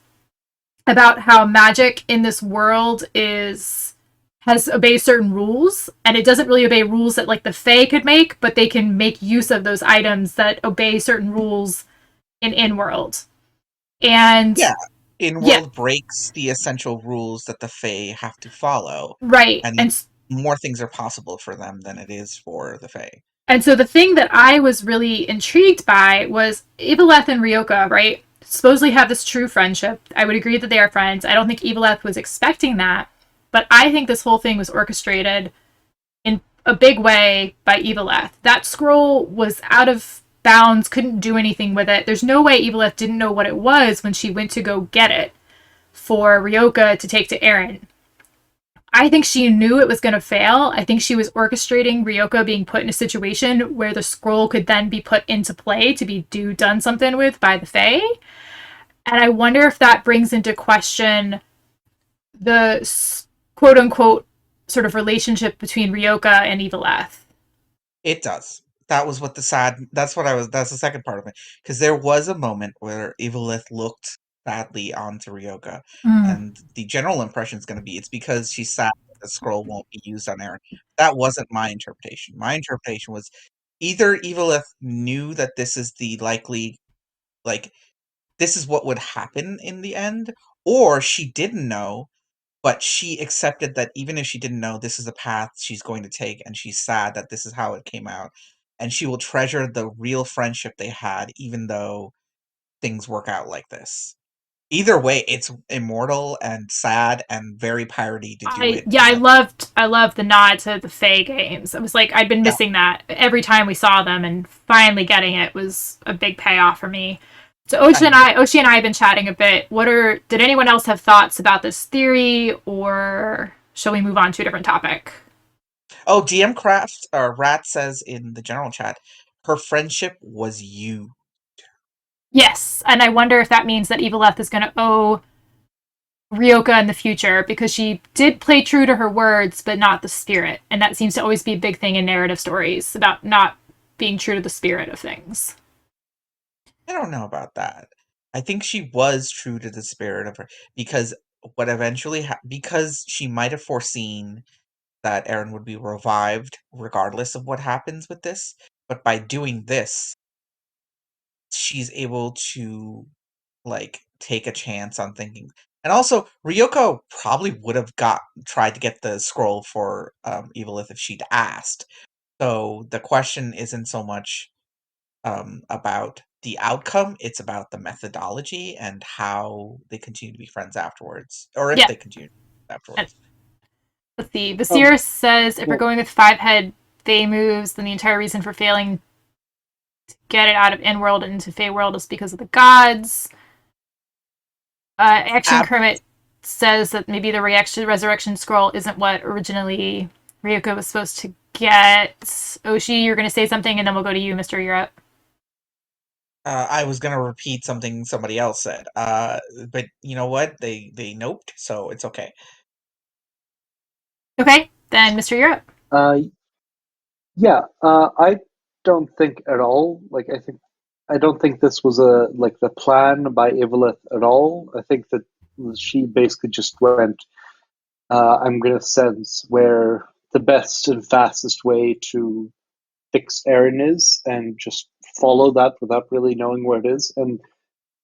about how magic in this world has obeyed certain rules, and it doesn't really obey rules that like the Fae could make, but they can make use of those items that obey certain rules in world. And in world breaks the essential rules that the Fae have to follow. Right. And more things are possible for them than it is for the Fae. And so the thing that I was really intrigued by was Eveleth and Ryoka, right? Supposedly have this true friendship. I would agree that they are friends. I don't think Eveleth was expecting that, but I think this whole thing was orchestrated in a big way by Eveleth. That scroll was out of bounds, couldn't do anything with it. There's no way Eveleth didn't know what it was when she went to go get it for Ryoka to take to Eren. I think she knew it was going to fail. I think she was orchestrating Ryoka being put in a situation where the scroll could then be put into play to be done something with by the Fae. And I wonder if that brings into question the quote unquote sort of relationship between Ryoka and Eveleth. It does. That's the second part of it. Because there was a moment where Evelith looked sadly onto Ryoka, and the general impression is going to be it's because she's sad that the scroll won't be used on Eren. That wasn't my interpretation. My interpretation was either Evelith knew that this is the likely, like, this is what would happen in the end, or she didn't know, but she accepted that even if she didn't know, this is the path she's going to take, and she's sad that this is how it came out. And she will treasure the real friendship they had, even though things work out like this. Either way, it's immortal and sad and very piratey to do it. I loved the nod to the Fae games. I was like, I'd been missing that every time we saw them, and finally getting it was a big payoff for me. So Oshi and I have been chatting a bit. Did anyone else have thoughts about this theory, or shall we move on to a different topic? Oh, DM Craft or Rat says in the general chat, her friendship was you. Yes, and I wonder if that means that Eveleth is going to owe Ryoka in the future, because she did play true to her words, but not the spirit. And that seems to always be a big thing in narrative stories, about not being true to the spirit of things. I don't know about that. I think she was true to the spirit of her, because what eventually because she might have foreseen that Eren would be revived regardless of what happens with this, but by doing this, she's able to, like, take a chance on thinking. And also, Ryoko probably would have tried to get the scroll for Evelith if she'd asked. So the question isn't so much about the outcome, it's about the methodology and how they continue to be friends afterwards, or if they continue afterwards. Let's see. Basir says, if we're going with 5-head Fae moves, then the entire reason for failing to get it out of N-World and into Fae World is because of the gods. Action Kermit says that maybe the resurrection scroll isn't what originally Ryoko was supposed to get. Oshi, you're going to say something, and then we'll go to you, Mr. Europe. I was going to repeat something somebody else said, but you know what? They noped, so it's okay. Okay, then Mr. Europe. I don't think at all. I don't think this was the plan by Eveleth at all. I think that she basically just went, I'm going to sense where the best and fastest way to fix Eren is, and just follow that without really knowing where it is. And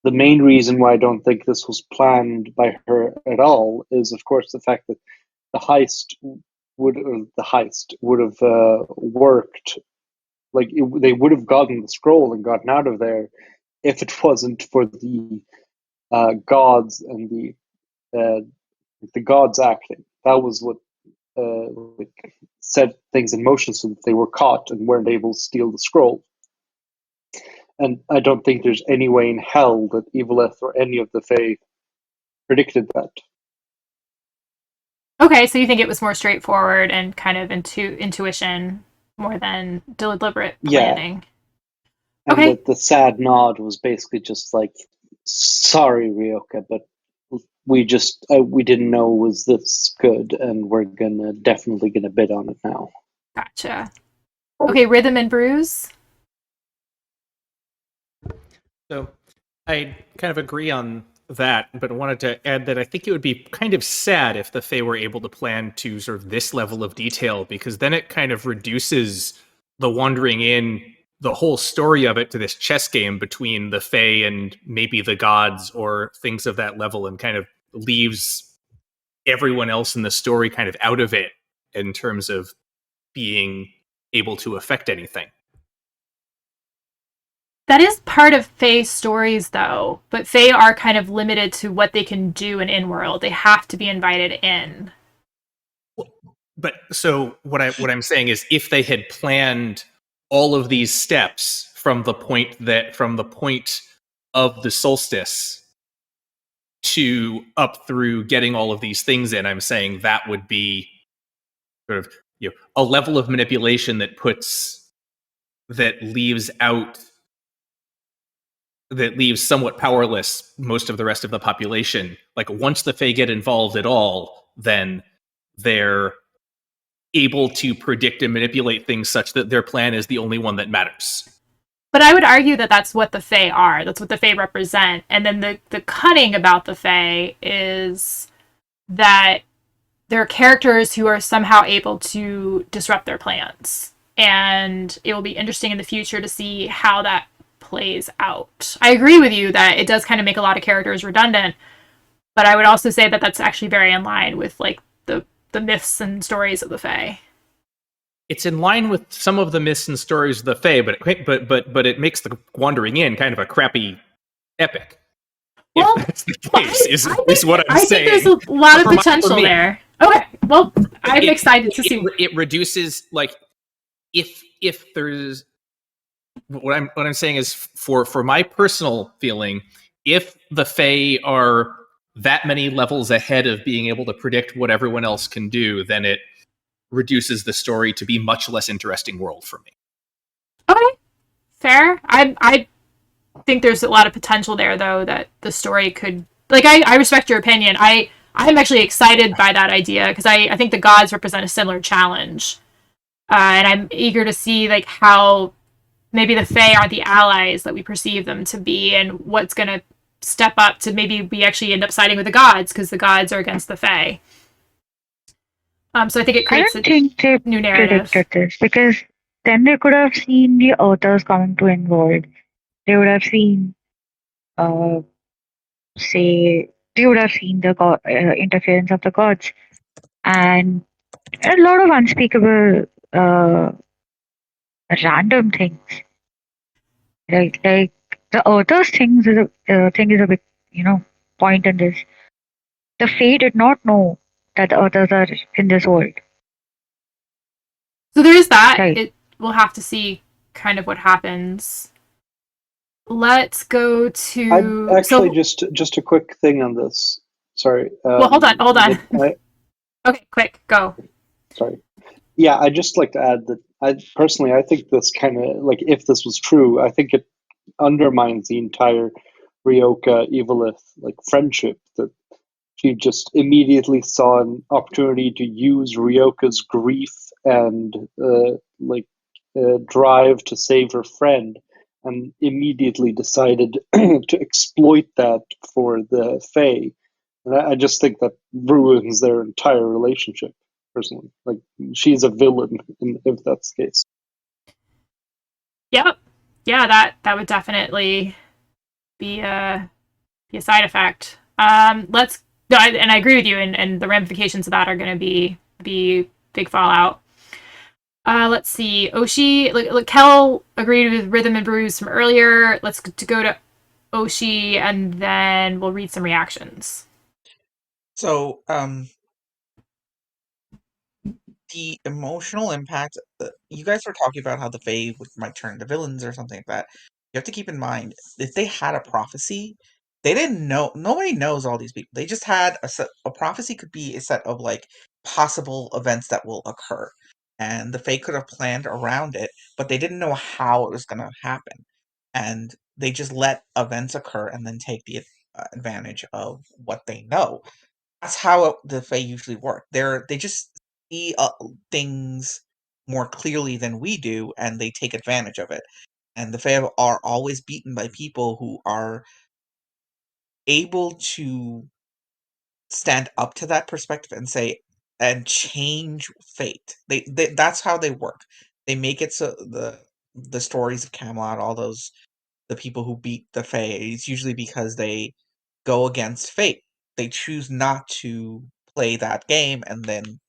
the main reason why I don't think this was planned by her at all is, of course, the fact that the heist would have worked. They would have gotten the scroll and gotten out of there if it wasn't for the gods and the gods acting. That was what set things in motion, so that they were caught and weren't able to steal the scroll. And I don't think there's any way in hell that Eveleth or any of the Fae predicted that. Okay, so you think it was more straightforward and kind of intuition more than deliberate planning. Yeah. And the sad nod was basically just like, sorry, Ryoka, but we didn't know it was this good, and we're definitely gonna bid on it now. Gotcha. Okay, Rhythm and Bruise. So I kind of agree on that, but I wanted to add that I think it would be kind of sad if the Fae were able to plan to sort of this level of detail, because then it kind of reduces the wandering in, the whole story of it, to this chess game between the Fae and maybe the gods or things of that level, and kind of leaves everyone else in the story kind of out of it in terms of being able to affect anything. That is part of Fae's stories, though. But Fae are kind of limited to what they can do in world. They have to be invited in. But so what I'm saying is, if they had planned all of these steps from the point of the solstice to up through getting all of these things in, I'm saying that would be sort of a level of manipulation that leaves somewhat powerless most of the rest of the population. Like, once the Fae get involved at all, then they're able to predict and manipulate things such that their plan is the only one that matters. But I would argue that that's what the Fae are. That's what the Fae represent. And then the cunning about the Fae is that they're characters who are somehow able to disrupt their plans. And it will be interesting in the future to see how that plays out. I agree with you that it does kind of make a lot of characters redundant, but I would also say that that's actually very in line with like the myths and stories of the Fae. It's in line with some of the myths and stories of the Fae, but it makes the Wandering In kind of a crappy epic. Well, if that's the case, is what I'm saying. I think there's a lot of potential there. Okay, well, I'm excited to see. It reduces, like, if there's what I'm saying is, for my personal feeling, if the Fae are that many levels ahead of being able to predict what everyone else can do, then it reduces the story to be much less interesting world for me. Okay, fair. I think there's a lot of potential there, though, that the story could... Like, I respect your opinion. I'm actually excited by that idea, because I think the gods represent a similar challenge. And I'm eager to see, like, how maybe the Fae are the allies that we perceive them to be, and what's going to step up to maybe we actually end up siding with the gods, because the gods are against the Fae. So I think it creates a new narrative. Predicted this, because then they could have seen the Earthers coming to involve. They would have seen, they would have seen the interference of the gods, and a lot of unspeakable, random things. Right, like the Earthers thing is a big, point in this. The Fae did not know that the Earthers are in this world. So there is that. Right. We'll have to see kind of what happens. Let's go to... I actually, just a quick thing on this. Sorry. Well, hold on. Okay, quick, go. Sorry. Yeah, I'd just like to add that I think this kind of, like, if this was true, I think it undermines the entire Ryoka Evelith, like, friendship, that she just immediately saw an opportunity to use Ryoka's grief and drive to save her friend, and immediately decided to exploit that for the Fae. And I just think that ruins their entire relationship, personally. Like, she's a villain if that's the case. Yep. Yeah, that would definitely be a side effect. And I agree with you, and the ramifications of that are going to be big fallout. Let's see. Oshi, Kel agreed with Rhythm and Bruise from earlier. Let's go to Oshi, and then we'll read some reactions. So, the emotional impact, you guys were talking about how the Fae might turn into villains or something like that. You have to keep in mind, if they had a prophecy, they didn't know. Nobody knows all these people. They just had a prophecy could be a set of, like, possible events that will occur, and the Fae could have planned around it, but they didn't know how it was going to happen, and they just let events occur and then take the advantage of what they know. That's how the Fae usually work. They just see things more clearly than we do, and they take advantage of it. And the Fae are always beaten by people who are able to stand up to that perspective and change fate. That's how they work. They make it so the stories of Camelot, all those the people who beat the Fae, it's usually because they go against fate. They choose not to play that game, and then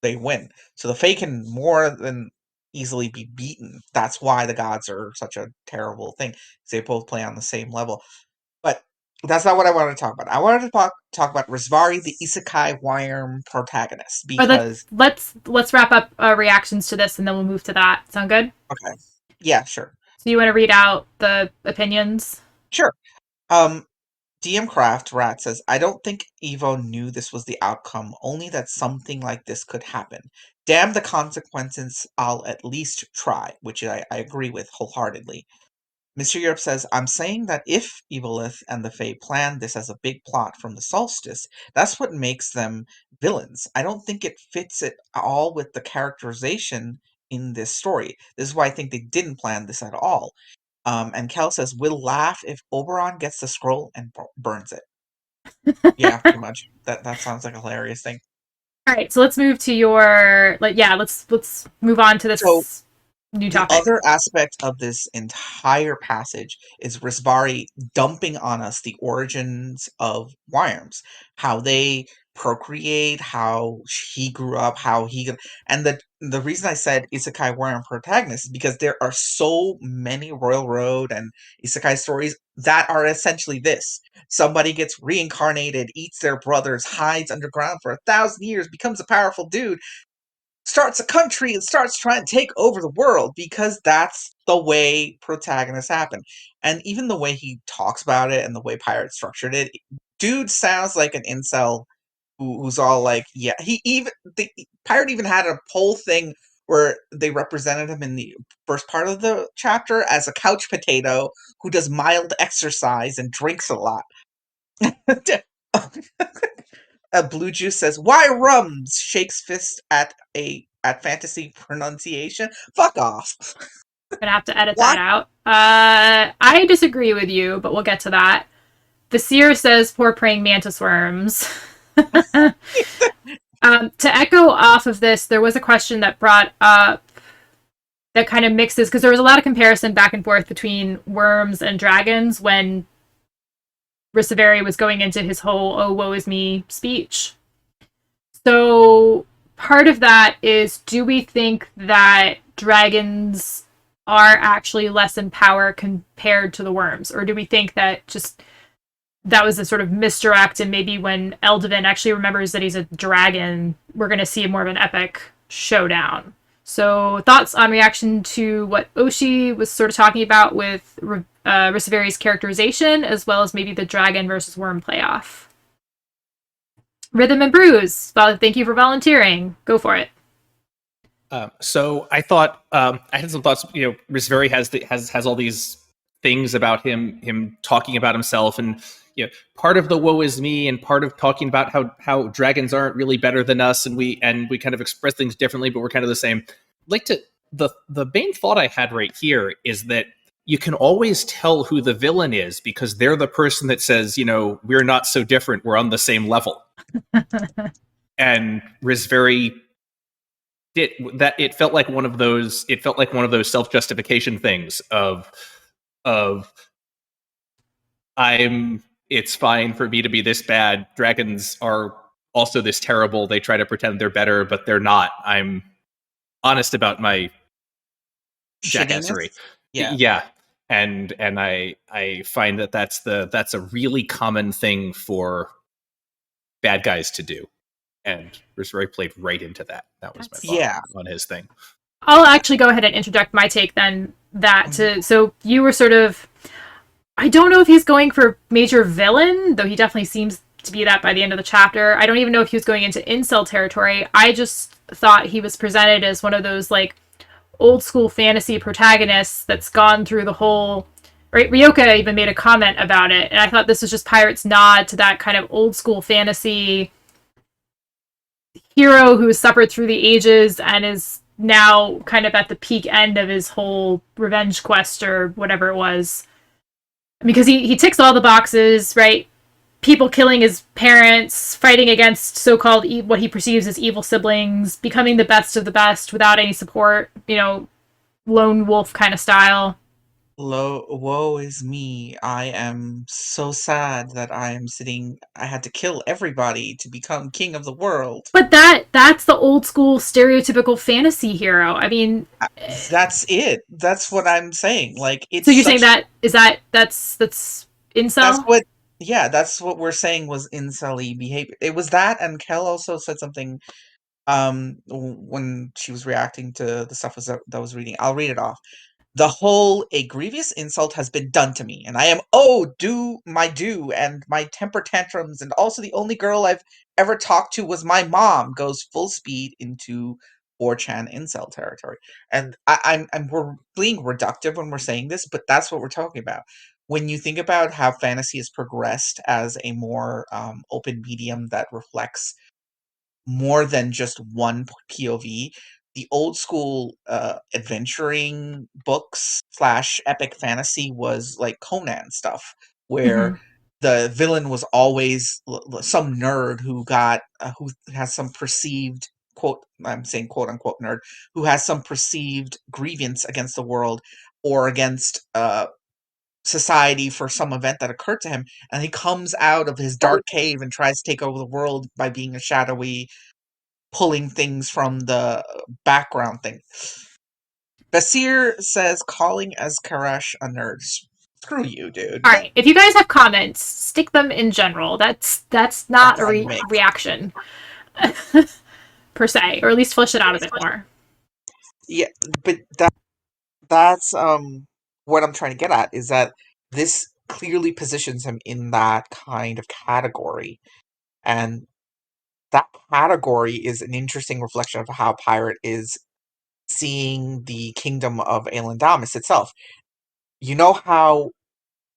they win. So the Fae can more than easily be beaten. That's why the gods are such a terrible thing. They both play on the same level. But that's not what I wanted to talk about. I wanted to talk about Rizvari, the Isekai Worm protagonist, But because let's wrap up reactions to this, and then we'll move to that. Sound good? okay, yeah, sure, So you want to read out the opinions? sure. DM Craft Rat says, I don't think Evo knew this was the outcome, only that something like this could happen. Damn the consequences, I'll at least try, which I agree with wholeheartedly. Mr. Europe says, I'm saying that if Evilith and the Fae planned this as a big plot from the solstice, that's what makes them villains. I don't think it fits at all with the characterization in this story. This is why I think they didn't plan this at all. And Kel says, we'll laugh if Oberon gets the scroll and burns it. Yeah, pretty much. That sounds like a hilarious thing. All right, so let's move to your let's move on to this So, new the topic. other aspect of this entire passage is Rizvari dumping on us the origins of worms, how they procreate, how he grew up, and the reason I said isekai worm protagonist is because there are so many Royal Road and isekai stories that are essentially this. Somebody gets reincarnated, eats their brothers, hides underground for 1,000 years, becomes a powerful dude, starts a country and starts trying to take over the world, because that's the way protagonists happen. And even the way he talks about it and the way Pirate structured it, dude sounds like an incel who's all like, yeah. Pirate even had a whole thing where they represented him in the first part of the chapter as a couch potato who does mild exercise and drinks a lot. Blue Juice says, "Why rums?" Shakes fist at fantasy pronunciation. Fuck off. I'm gonna have to edit Why? that out. I disagree with you, but we'll get to that. The seer says, "Poor praying mantis worms." To echo off of this, there was a question that brought up that kind of mixes, because there was a lot of comparison back and forth between worms and dragons when Riceveri was going into his whole "oh woe is me" speech. So part of that is, do we think that dragons are actually less in power compared to the worms, or do we think that just that was a sort of misdirect, and maybe when Eldiven actually remembers that he's a dragon, we're going to see more of an epic showdown? So thoughts on reaction to what Oshi was sort of talking about with Riceveri's characterization, as well as maybe the dragon versus worm playoff. Rhythm and Bruise, well, thank you for volunteering. Go for it. So I thought I had some thoughts. You know, Riceveri has all these things about him talking about himself, and you know, part of the woe is me, and part of talking about how dragons aren't really better than us, and we kind of express things differently, but we're kind of the same. Like the main thought I had right here is that you can always tell who the villain is because they're the person that says, you know, we're not so different, we're on the same level. And Riceveri did that. It felt like one of those self-justification things of it's fine for me to be this bad. Dragons are also this terrible. They try to pretend they're better, but they're not. I'm honest about my jackassery. Yeah. And I find that's a really common thing for bad guys to do. And Riceveri played right into that. That was my thought on his thing. I'll actually go ahead and interject my take then. So you were sort of, I don't know if he's going for major villain, though he definitely seems to be that by the end of the chapter. I don't even know if he was going into incel territory. I just thought he was presented as one of those like old school fantasy protagonists that's gone through the whole, right? Ryoka even made a comment about it, and I thought this was just Pirate's nod to that kind of old school fantasy hero who has suffered through the ages and is now kind of at the peak end of his whole revenge quest or whatever it was. Because he ticks all the boxes, right? People killing his parents, fighting against so-called what he perceives as evil siblings, becoming the best of the best without any support, you know, lone wolf kind of style. Woe is me. I am so sad that I had to kill everybody to become king of the world. But that's the old school stereotypical fantasy hero. I mean, That's it. That's what I'm saying. Like, so it's you're saying such. that's That's incel? what. Yeah, that's what we're saying was incel-y behavior. It was that, and Kel also said something when she was reacting to the stuff that I was reading. I'll read it off. The whole "a grievous insult has been done to me, and I am due my due, and my temper tantrums, and also the only girl I've ever talked to was my mom" goes full speed into 4chan incel territory. And we're being reductive when we're saying this, but that's what we're talking about. When you think about how fantasy has progressed as a more open medium that reflects more than just one POV. The old school adventuring books slash epic fantasy was like Conan stuff, where the villain was always some nerd who has some perceived quote, I'm saying quote unquote nerd, who has some perceived grievance against the world or against society for some event that occurred to him, and he comes out of his dark cave and tries to take over the world by being a shadowy, pulling things from the background thing. Basir says calling as Karash a nerd. Screw you, dude. All right. If you guys have comments, stick them in general. That's not a reaction per se, or at least flesh it out a bit more. Yeah, but that's what I'm trying to get at is that this clearly positions him in that kind of category, and that category is an interesting reflection of how Pirate is seeing the kingdom of Elendamis itself. You know how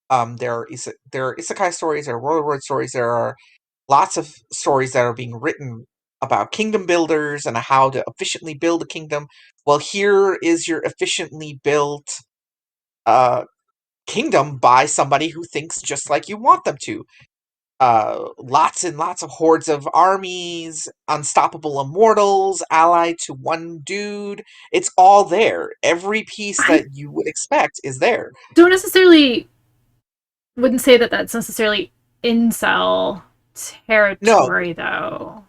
there are isekai stories, there are world stories, there are lots of stories that are being written about kingdom builders and how to efficiently build a kingdom. Well, here is your efficiently built kingdom by somebody who thinks just like you want them to. Lots and lots of hordes of armies, unstoppable immortals, allied to one dude. It's all there. Every piece that you would expect is there. Wouldn't say that that's necessarily incel No, territory, though.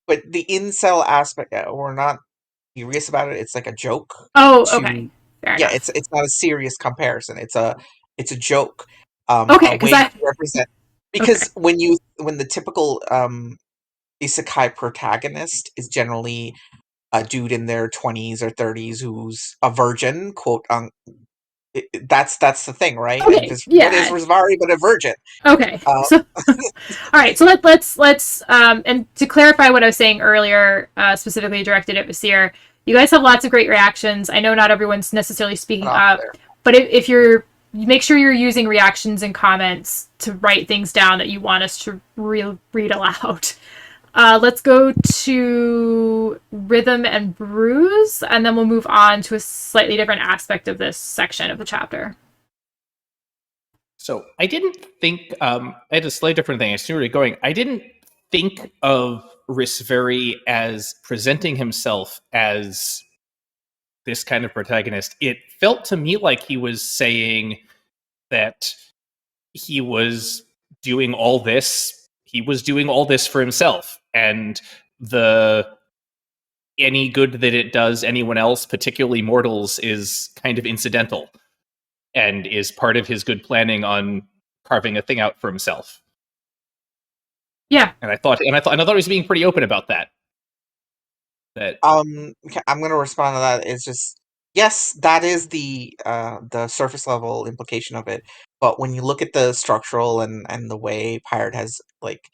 but the incel aspect, we're not serious about it. It's like a joke. Oh, okay. Fair Yeah, enough. it's not a serious comparison. It's a joke. Okay, A because way to represent, because okay. when the typical isekai protagonist is generally a dude in their 20s or 30s who's a virgin, quote that's the thing, right? And Okay, what is yeah. Rosvari but a virgin? Okay. Uh, So all right, so let's and to clarify what I was saying earlier, specifically directed at Vasir, you guys have lots of great reactions. I know not everyone's necessarily speaking off up, there. but if you're make sure you're using reactions and comments to write things down that you want us to read aloud. Let's go to Rhythm and Bruise, and then we'll move on to a slightly different aspect of this section of the chapter. So I didn't think I had a slightly different thing. I see where you're going. I didn't think of Risveri as presenting himself as this kind of protagonist. It felt to me like he was saying that he was doing all this. He was doing all this for himself, and the any good that it does anyone else, particularly mortals, is kind of incidental and is part of his good planning on carving a thing out for himself. Yeah. And I thought he was being pretty open about that. Okay, I'm gonna respond to that. It's just, yes, that is the surface level implication of it. But when you look at the structural and the way Pirate has like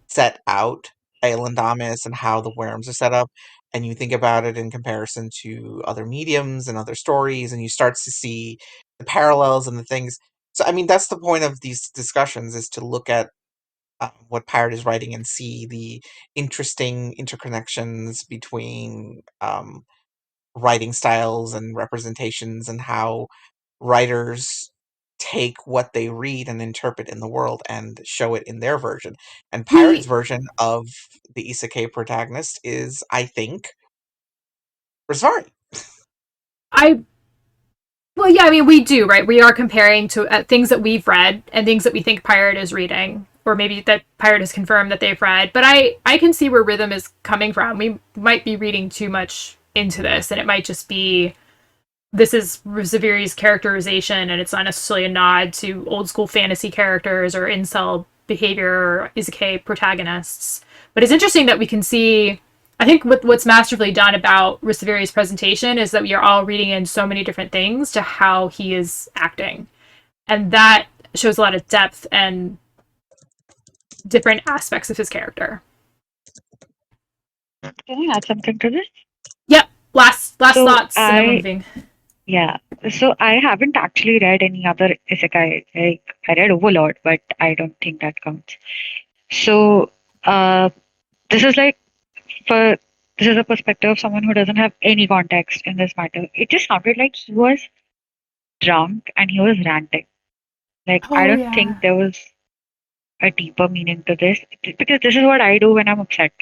set out Elendamis and how the worms are set up, and you think about it in comparison to other mediums and other stories, and you start to see the parallels and the things. So I mean, that's the point of these discussions, is to look at what Pirate is writing and see the interesting interconnections between writing styles and representations, and how writers take what they read and interpret in the world and show it in their version. And Pirate's version of the isekai protagonist is, I think, Rosvari. I Well, yeah, I mean, we do, right? We are comparing to things that we've read and things that we think Pirate is reading, or maybe that Pirate has confirmed that they've read. But I can see where Rhythm is coming from. We might be reading too much into this, and it might just be this is Zaviri's characterization, and it's not necessarily a nod to old school fantasy characters or incel behavior or isekai protagonists. But it's interesting that we can see. I think what's masterfully done about Risaviri's presentation is that we are all reading in so many different things to how he is acting, and that shows a lot of depth and different aspects of his character. Can I add something to this? Yep. Last So thoughts, and then we're moving. Yeah. So I haven't actually read any other isekai. Like I read Overlord, but I don't think that counts. So this is like for this is a perspective of someone who doesn't have any context in this matter. It just sounded like he was drunk and he was ranting. Like I Oh don't yeah. think there was a deeper meaning to this because this is what I do when I'm upset.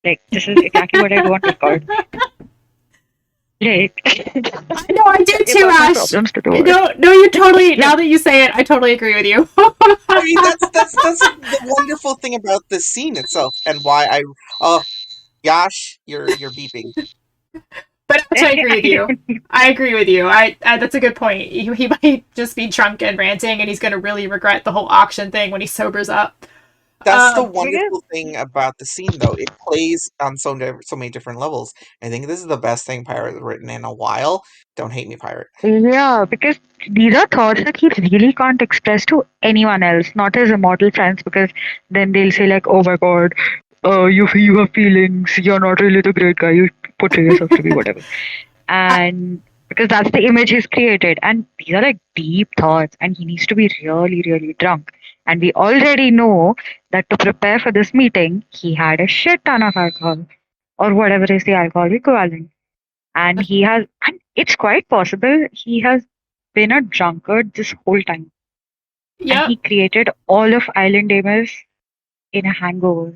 Like this is exactly what I do on Discord. Like No, I do if too, I have Ash. problems to do it. No, you totally. Now that you say it, I totally agree with you. I mean, that's the wonderful thing about the scene itself, and why I Yash, you're beeping. But actually, I agree with you. I agree with you. I that's a good point. He might just be drunk and ranting, and he's going to really regret the whole auction thing when he sobers up. That's the Um, wonderful thing about the scene, though. It plays on so many different levels. I think this is the best thing Pirate has written in a while. Don't hate me, Pirate. Yeah, because these are thoughts that he really can't express to anyone else, not his immortal friends, because then they'll say like, "Oh my God, you have feelings. You're not really the great guy. You portray yourself to be whatever." And because that's the image he's created, and these are like deep thoughts, and he needs to be really, really drunk. And we already know that to prepare for this meeting, he had a shit ton of alcohol, or whatever is the alcohol equivalent. And and it's quite possible he has been a drunkard this whole time. And yep. he created all of Island Amos in a hangover.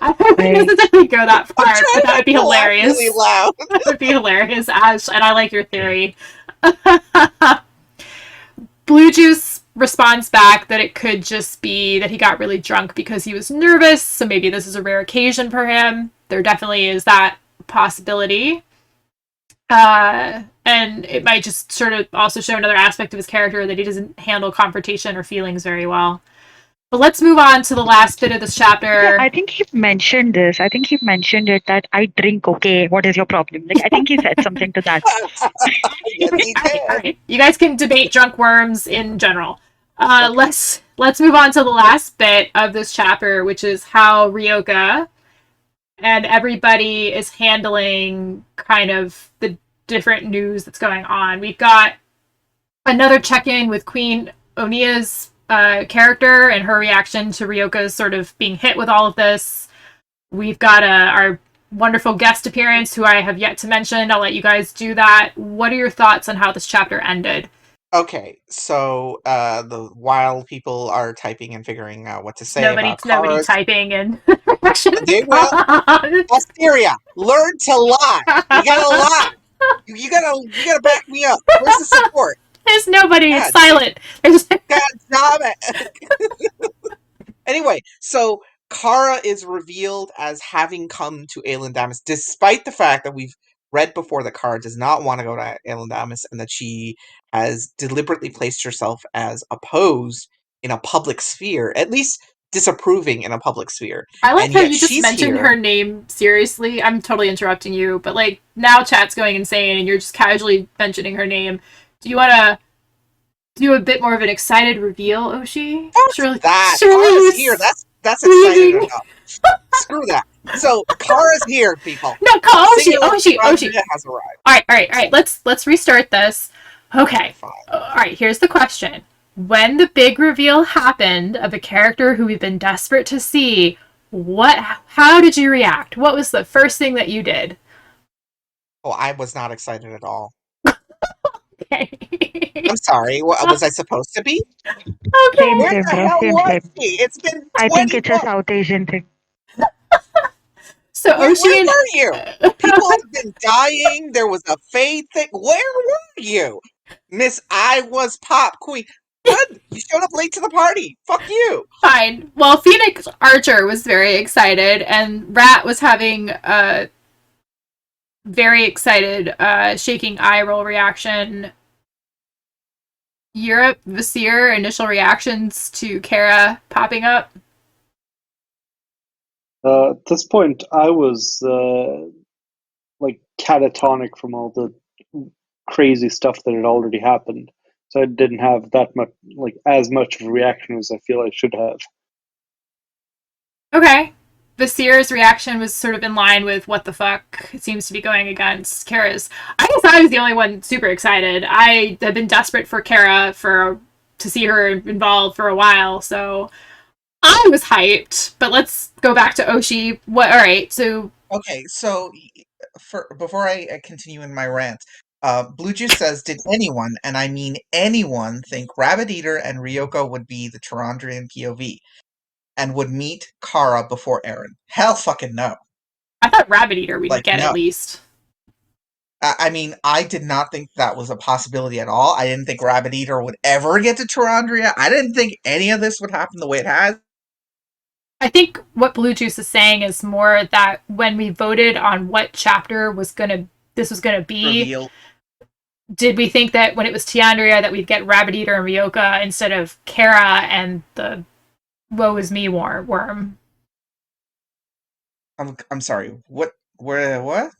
I wouldn't Like, necessarily go that I'm far, but trying that not would be to laugh hilarious. really loud. That would be hilarious, Ash, and I like your theory. Blue Juice responds back that it could just be that he got really drunk because he was nervous, so maybe this is a rare occasion for him. There definitely is that possibility. And it might just sort of also show another aspect of his character that he doesn't handle confrontation or feelings very well. But let's move on to the last bit of this chapter. yeah, I think he mentioned this. I think he mentioned it that I drink, okay, what is your problem? Like, I think he said something to that. Yes, he did. All right. You guys can debate drunk worms in general. Let's move on to the last bit of this chapter, which is how Ryoka and everybody is handling kind of the different news that's going on. We've got another check-in with Queen Onia's character and her reaction to Ryoka's sort of being hit with all of this. We've got our wonderful guest appearance, who I have yet to mention. I'll let you guys do that. What are your thoughts on how this chapter ended? Okay, so while people are typing and figuring out what to say about Nobody cars, typing in reaction. they will. Asteria, learn to lie. You gotta lie. You gotta back me up. Where's the support? There's nobody. God, It's silent. God damn it. Anyway, so Kara is revealed as having come to Aelindamus, despite the fact that we've read before that Kara does not want to go to Aelindamus and that she has deliberately placed herself as opposed in a public sphere, at least disapproving in a public sphere. I like And how yet you just she's mentioned here. her name seriously. I'm totally interrupting you, but like now chat's going insane and you're just casually mentioning her name. Do you want to do a bit more of an excited reveal, Oshi? Fuck that. Surely Kara's you're here. That's excited leaving. enough. Screw that. So Kara's here, people. No, call Oshi. Singular Oshi. Andrea has arrived. All right. Let's restart this. Okay. Fine. All right. Here's the question: when the big reveal happened of a character who we've been desperate to see, how did you react? What was the first thing that you did? Oh, I was not excited at all. Okay. I'm sorry. Was I supposed to be? Same, Where same, the bro. hell Same, was same. he? It's been I think 20 it's a months. South Asian thing. So Where Ocean. were you? People have been dying. There was a fade thing. Where were you? Miss I was pop queen. Good. You showed up late to the party. Fuck you. Fine. Well, Phoenix Archer was very excited, and Rat was having a very excited, shaking eye roll reaction. Europe, Vasir, initial reactions to Kara popping up. At this point, I was like catatonic from all the crazy stuff that had already happened, so I didn't have that much, like as much of a reaction as I feel I should have. Okay. Vasir's reaction was sort of in line with what the fuck it seems to be going against Kara's. I guess I was the only one super excited. I have been desperate for Kara to see her involved for a while, so I was hyped. But let's go back to Oshi. What? All right. So Okay, so before I continue in my rant, Blue Juice says, "Did anyone, and I mean anyone, think Rabbit Eater and Ryoko would be the Tarandrian POV and would meet Kara before Eren? Hell, fucking no. I thought Rabbit Eater we'd Like get no. at least. I mean, I did not think that was a possibility at all. I didn't think Rabbit Eater would ever get to Tarandria. I didn't think any of this would happen the way it has. I think what Blue Juice is saying is more that when we voted on what chapter this was gonna be, Reveal. did we think that when it was Tiandria that we'd get Rabbit Eater and Ryoka instead of Kara and the woe is me worm? I'm sorry. What? Where? What?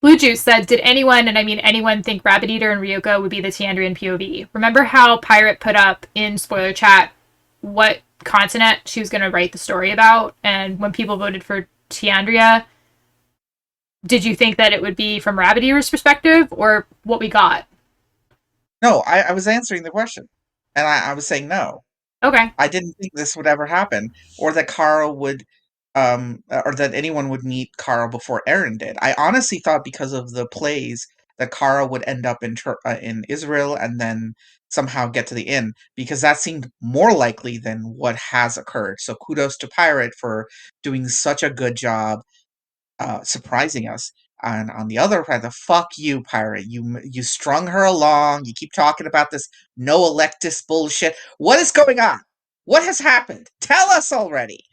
Blue Juice said, did anyone, and I mean anyone, think Rabbit Eater and Ryoka would be the Tiandrian POV? Remember how Pirate put up in spoiler chat what continent she was going to write the story about? And when people voted for Tiandria, did you think that it would be from Rabbit Eater's perspective or what we got? No, I was answering the question, and I was saying no. Okay. I didn't think this would ever happen, or that Kara would, or that anyone would meet Kara before Eren did. I honestly thought because of the plays that Kara would end up in Israel and then somehow get to the inn, because that seemed more likely than what has occurred. So kudos to Pirate for doing such a good job surprising us. And on the other hand, the fuck you, Pirate. You strung her along. You keep talking about this no Electus bullshit. What is going on? What has happened? Tell us already.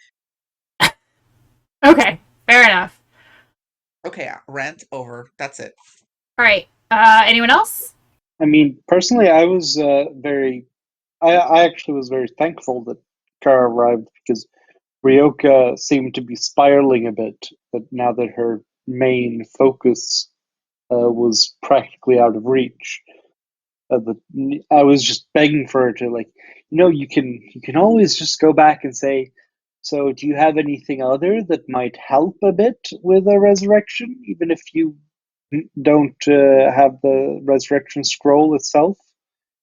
Okay. Fair enough. Okay, rant over. That's it. All right. Anyone else? I mean, personally, I was I actually was very thankful that Kara arrived because Ryoka seemed to be spiraling a bit, but now that her main focus was practically out of reach, I was just begging for her to, like, you can always just go back and say, so do you have anything other that might help a bit with a resurrection, even if you don't have the resurrection scroll itself?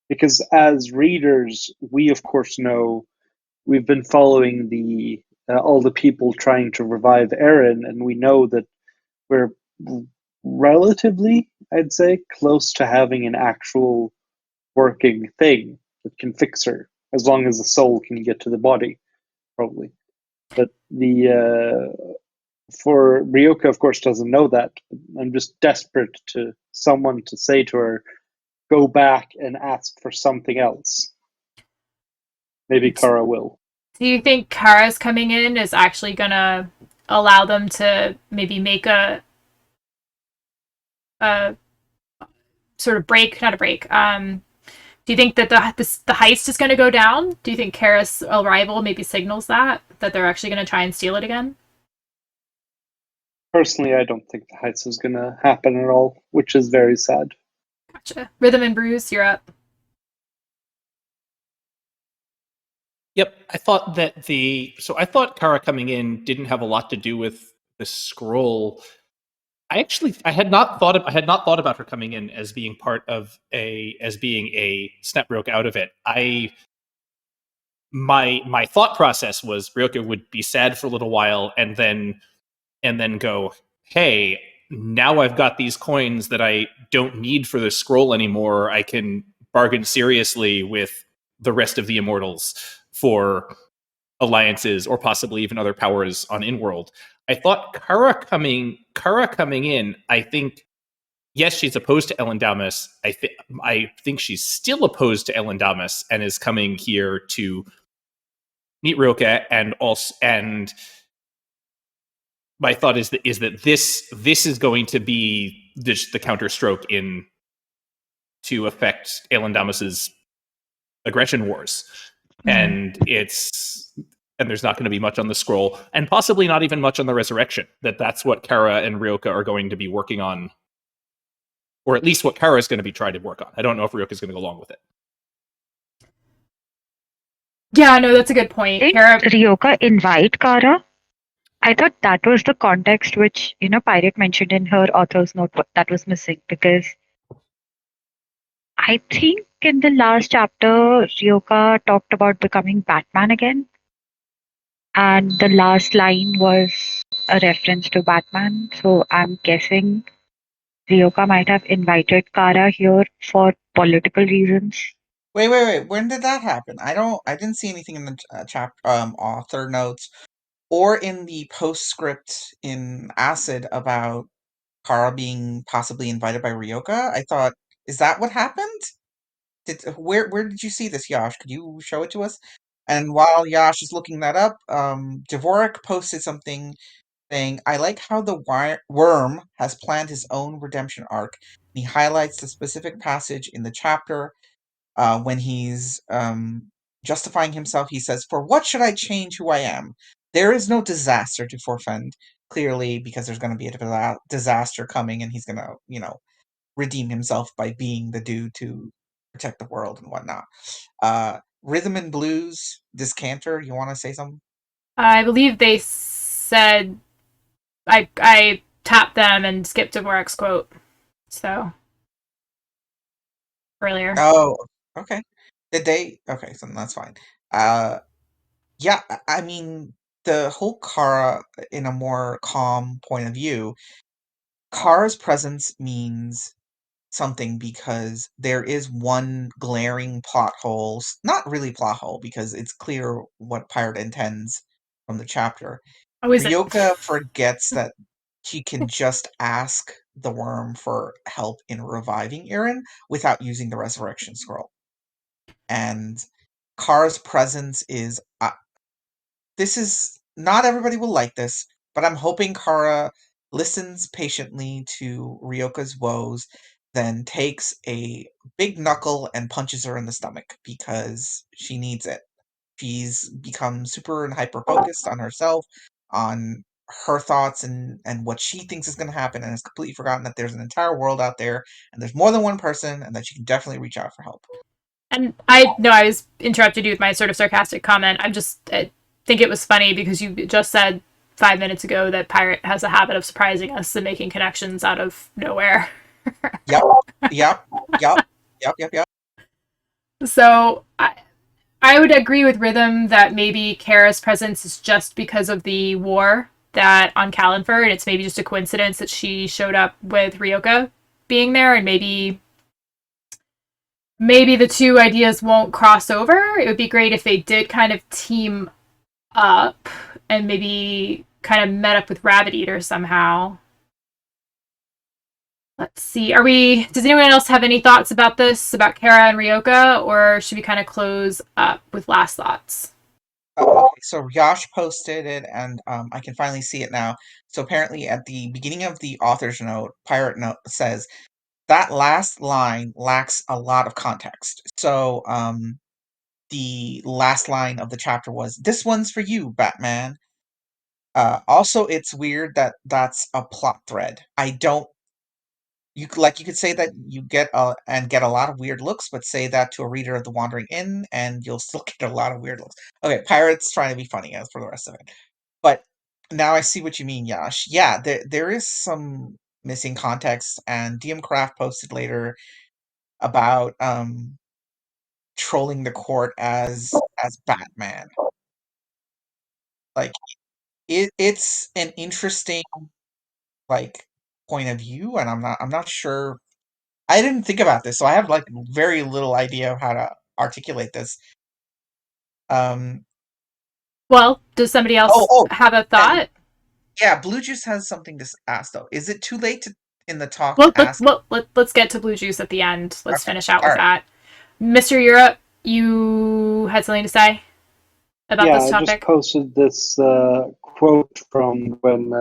Because as readers, we of course know we've been following the all the people trying to revive Eren, and we know that we're relatively, I'd say, close to having an actual working thing that can fix her, as long as the soul can get to the body, probably. But the for Ryoka, of course, doesn't know that. I'm just desperate to someone to say to her, "Go back and ask for something else." Maybe Kara will. Do you think Kara's coming in is actually going to allow them to maybe make a sort of break, not a break. Do you think that the heist is going to go down? Do you think Kara's arrival maybe signals that they're actually going to try and steal it again? Personally, I don't think the heist is going to happen at all, which is very sad. Gotcha. Rhythm and Bruce, you're up. Yep, I thought I thought Kara coming in didn't have a lot to do with the scroll. I had not thought about her coming in as being being a snap Ryoka out of it. My thought process was Ryoka would be sad for a little while and then go, hey, now I've got these coins that I don't need for the scroll anymore. I can bargain seriously with the rest of the immortals for alliances or possibly even other powers on InWorld. I thought Kara coming in, I think, yes, she's opposed to Elendamus. I think she's still opposed to Elendamus and is coming here to meet Ryoka, and my thought is that this is going to be the counterstroke in to affect Elendamus's aggression wars, and there's not going to be much on the scroll, and possibly not even much on the resurrection. That's what Kara and Ryoka are going to be working on, or at least what Kara is going to be trying to work on. I don't know if Ryoka is going to go along with it. Yeah, no, that's a good point. Did Ryoka invite Kara? I thought that was the context which, Pirate mentioned in her author's note that was missing, because I think in the last chapter, Ryoka talked about becoming Batman again. And the last line was a reference to Batman. So I'm guessing Ryoka might have invited Kara here for political reasons. Wait. When did that happen? I didn't see anything in the author notes or in the postscript in Acid about Kara being possibly invited by Ryoka. I thought, is that what happened? Where did you see this, Yash? Could you show it to us? And while Yash is looking that up, Dvorak posted something saying, I like how the worm has planned his own redemption arc. He highlights the specific passage in the chapter when he's justifying himself. He says, for what should I change who I am? There is no disaster to forfend, clearly, because there's going to be a disaster coming, and he's going to, redeem himself by being the dude to protect the world and whatnot. Rhythm and Blues, Discanter, you want to say something? I believe they said I tapped them and skipped Dvorak's quote. So earlier. Oh, okay. Did they? Okay, so that's fine. Yeah, I mean, the whole Kara, in a more calm point of view, Kara's presence means something because there is one glaring plot hole, not really plot hole because it's clear what Pirate intends from the chapter. Oh, is it? Ryoka forgets that he can just ask the worm for help in reviving Eren without using the resurrection scroll. And Kara's presence is this is not everybody will like this, but I'm hoping Kara listens patiently to Ryoka's woes, then takes a big knuckle and punches her in the stomach because she needs it. She's become super and hyper focused on herself, on her thoughts and what she thinks is going to happen, and has completely forgotten that there's an entire world out there and there's more than one person, and that she can definitely reach out for help. And I was interrupted you with my sort of sarcastic comment. I think it was funny because you just said 5 minutes ago that Pirate has a habit of surprising us and making connections out of nowhere. Yep. So I would agree with Rhythm that maybe Kara's presence is just because of the war that on Callanford, and it's maybe just a coincidence that she showed up with Ryoka being there, and maybe the two ideas won't cross over. It would be great if they did kind of team up and maybe kind of met up with Rabbit Eater somehow. Let's see. Does anyone else have any thoughts about this, about Kara and Ryoka, or should we kind of close up with last thoughts? Okay, so Yash posted it, and I can finally see it now. So apparently, at the beginning of the author's note, Pirate Note says that last line lacks a lot of context. So the last line of the chapter was, "This one's for you, Batman." Also, it's weird that that's a plot thread. I don't. You could say that you get a lot of weird looks, but say that to a reader of The Wandering Inn, and you'll still get a lot of weird looks. Okay, Pirate's trying to be funny as for the rest of it, but now I see what you mean, Yash. Yeah, there is some missing context, and DM Craft posted later about trolling the court as Batman. Like it's an interesting point of view, and I'm not sure. I didn't think about this, so I have very little idea of how to articulate this. Well, does somebody else have a thought? Yeah, Blue Juice has something to ask though. Is it too late in the talk Well, to ask? let's get to Blue Juice at the end. Let's Okay, finish out all with right. that. Mr. Europe, you had something to say about Yeah, this I just topic? posted this quote from when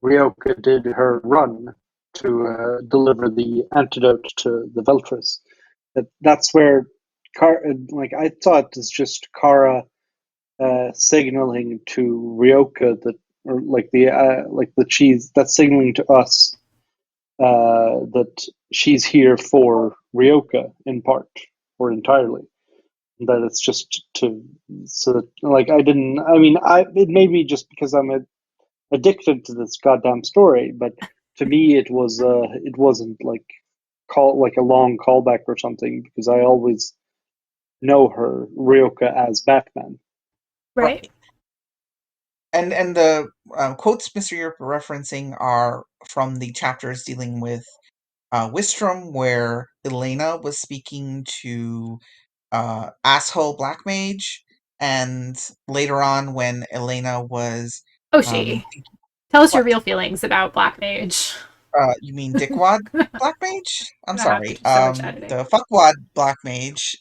Ryoka did her run to deliver the antidote to the Veltris. That's where like I thought it's just Kara signaling to Ryoka that, or like the cheese that's signaling to us that she's here for Ryoka in part or entirely. That it's just to so that, like I didn't. I mean, it may be just because I'm addicted to this goddamn story, but to me it wasn't like a long callback or something because I always know her Ryoka as Batman. Right. And the quotes Mr. Europe referencing are from the chapters dealing with Wistrom, where Elena was speaking to asshole Black Mage, and later on when Elena was Oshi, tell us your what? real feelings about Black Mage. You mean Dickwad Black Mage? I'm I have to sorry. do so much editing. The fuckwad Black Mage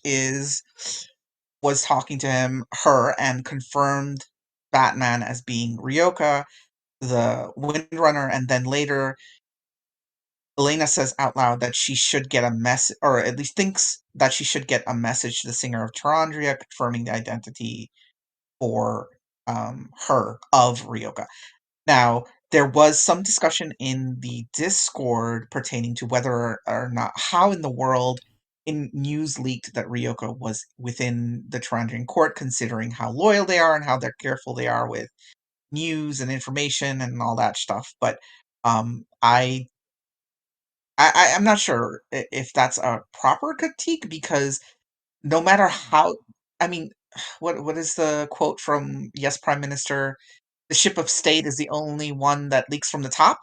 was talking to her, and confirmed Batman as being Ryoka, the Windrunner, and then later Elena says out loud that she should get a message, or at least thinks that she should get a message to the singer of Tarandria confirming the identity for her of Ryoka. Now, there was some discussion in the Discord pertaining to whether or not, how in the world in news leaked that Ryoka was within the Tarandrian court, considering how loyal they are and how they're careful they are with news and information and all that stuff. But um, I, I'm not sure if that's a proper critique, because no matter how, I mean, what is the quote from Yes Prime Minister? The ship of state is the only one that leaks from the top.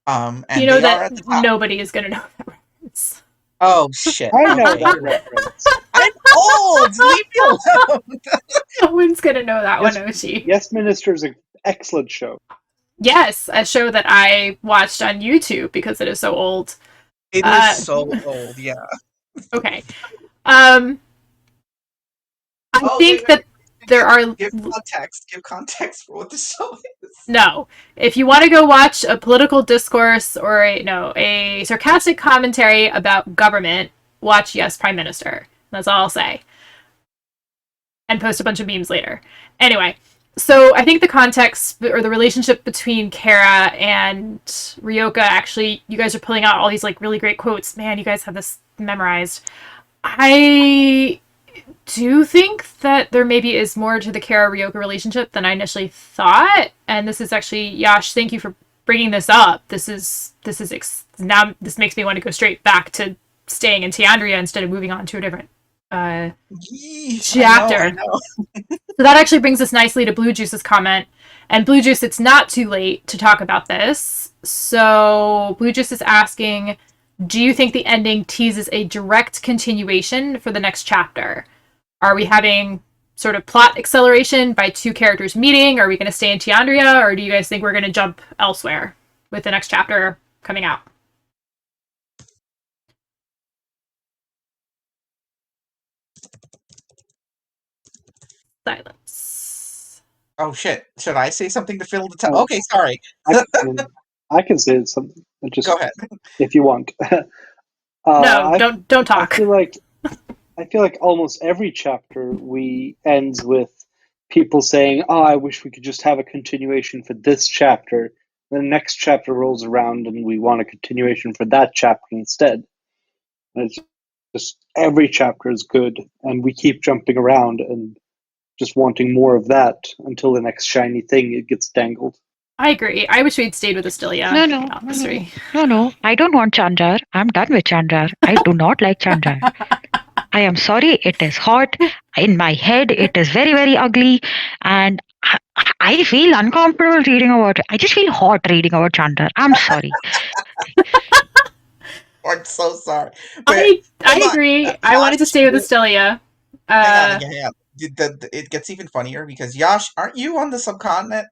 You And know they are at that the top. nobody is going to know that reference. Oh shit. I know Okay. that reference. I'm old. Leave me alone. No one's going to know that one, Yes, Oshi. Yes, Minister is an excellent show. Yes, a show that I watched on YouTube because it is so old. It is so old. Yeah. Okay. I Oh think that there are give context. Give context for what the show is. no. If you want to go watch a political discourse or a sarcastic commentary about government, watch Yes Prime Minister. That's all I'll say. And post a bunch of memes later. Anyway, so I think the context or the relationship between Kara and Ryoka, actually, you guys are pulling out all these like really great quotes. Man, you guys have this memorized. I do think that there maybe is more to the Kara Ryoka relationship than I initially thought, and this is actually Yash. Thank you for bringing this up. Now this makes me want to go straight back to staying in Tiandria instead of moving on to a different chapter. I know. So that actually brings us nicely to Blue Juice's comment. And Blue Juice, it's not too late to talk about this. So Blue Juice is asking, do you think the ending teases a direct continuation for the next chapter? Are we having sort of plot acceleration by two characters meeting? Are we going to stay in Tiandria? Or do you guys think we're going to jump elsewhere with the next chapter coming out? Silence. Oh shit. Should I say something to fill the time? Oh, Okay, sorry. I can say something. Just Go ahead. if you want. No, don't I talk. feel like almost every chapter ends with people saying, "Oh, I wish we could just have a continuation for this chapter." The next chapter rolls around, and we want a continuation for that chapter instead. And it's just every chapter is good, and we keep jumping around and just wanting more of that until the next shiny thing it gets dangled. I agree. I wish we'd stayed with Asteria. No. I don't want Chandrar. I'm done with Chandrar. I do not like Chandrar. I am sorry. It is hot. In my head, it is very, very ugly. And I feel uncomfortable reading about it. I just feel hot reading about Chandrar. I'm sorry. I'm so sorry. But I agree. I wanted to stay with Asteria. Hang on. It gets even funnier because Yash, aren't you on the subcontinent?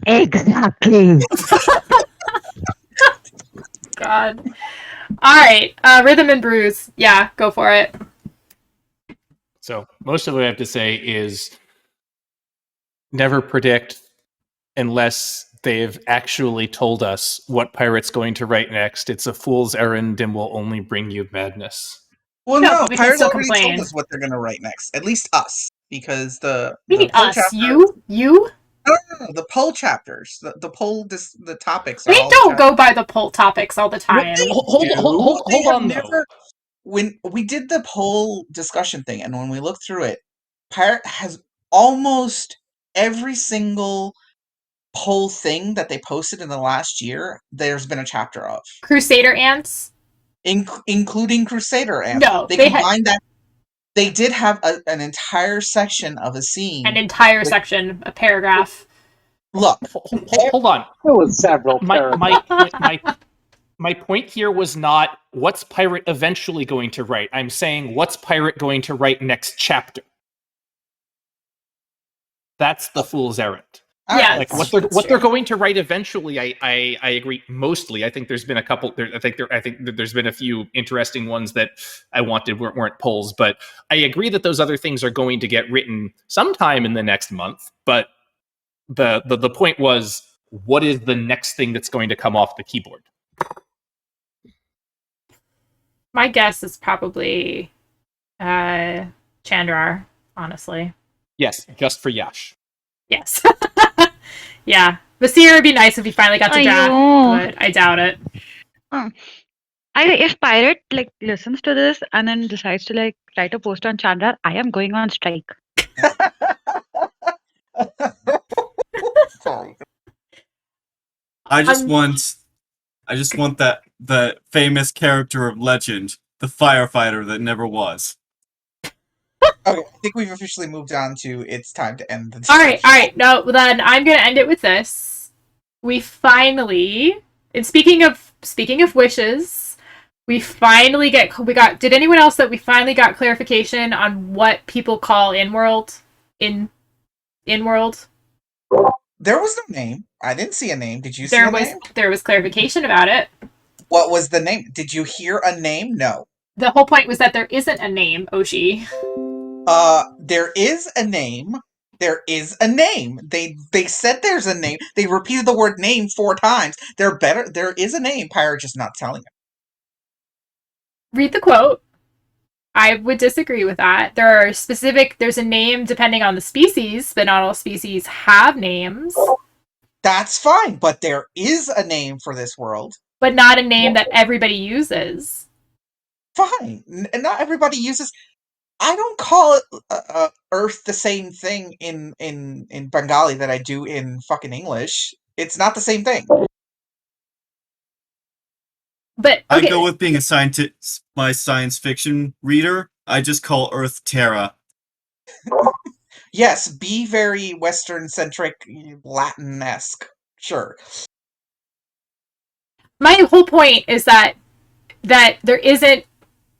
Exactly. God. All right, Rhythm and Bruise. Yeah, go for it. So most of what I have to say is never predict unless they've actually told us what pirate's going to write next. It's a fool's errand and will only bring you madness. Well, No, no, but we can Pirate still already told complain. us what they're gonna write next. At least us, because the Maybe poll us. chapter, You? no, the poll chapters, the topics are We all the don't chapters. go by the poll topics all the time. They have On though. never. When we did the poll discussion thing, and when we looked through it, Pirate has almost every single poll thing that they posted in the last year. There's been a chapter of, Crusader Ants? including Crusader Ants. No, They they had combined that. They did have an entire section of a scene. an entire with- section, a paragraph. Look, Hold on. There was several My point here was not what's Pirate eventually going to write. I'm saying what's Pirate going to write next chapter. That's the fool's errand. Yeah, Like That's what they're true. going to write eventually. I agree mostly. I think there's been a couple. I think there's been a few interesting ones that I wanted weren't polls, but I agree that those other things are going to get written sometime in the next month. But the point was, what is the next thing that's going to come off the keyboard? My guess is probably Chandrar, honestly. Yes, just for Yash. Yes. Yeah. Vasir would be nice if he finally got to draft, Aiyo. but I doubt it. If Pirate like listens to this and then decides to like write a post on Chandra, I am going on strike. sorry. I just want that the famous character of legend, the firefighter that never was. Okay, I think we've officially moved on to it's time to end the All discussion. right. No, then I'm gonna end it with this. We finally, and speaking of wishes, we finally did anyone else that we finally got clarification on what people call in-world? In-world? There was no name. I didn't see a name. Did you see a name? There was clarification about it. What was the name? Did you hear a name? No. The whole point was that there isn't a name, Oshi. There is a name. There is a name. They said there's a name. They repeated the word name 4 times. There is a name. Pirate just not telling it. Read the quote. I would disagree with that. There's a name depending on the species, but not all species have names. That's fine, but there is a name for this world. But not a name that everybody uses. Fine. And not everybody uses. I don't call it Earth the same thing in Bengali that I do in fucking English. It's not the same thing. But okay. I go with being my science fiction reader. I just call Earth Terra. Yes, be very Western centric, Latin-esque. Sure. My whole point is that there isn't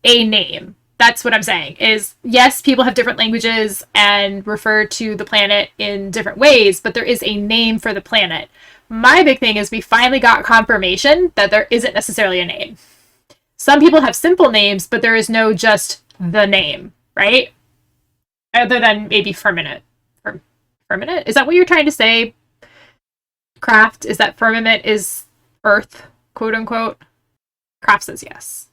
a name. That's what I'm saying. Is yes, people have different languages and refer to the planet in different ways, but there is a name for the planet. My big thing is we finally got confirmation that there isn't necessarily a name. Some people have simple names, but there is no just the name, right? Other than maybe firmament. Firmament? Is that what you're trying to say, Craft? Is that firmament is Earth, quote unquote? Craft says yes.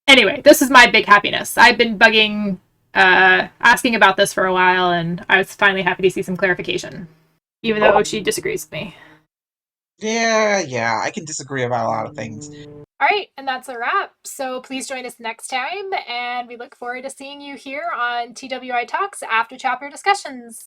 Anyway, this is my big happiness. I've been asking about this for a while, and I was finally happy to see some clarification. Even though Oshi disagrees with me. Yeah, I can disagree about a lot of things. All right, and that's a wrap. So please join us next time, and we look forward to seeing you here on TWI Talks after chapter discussions.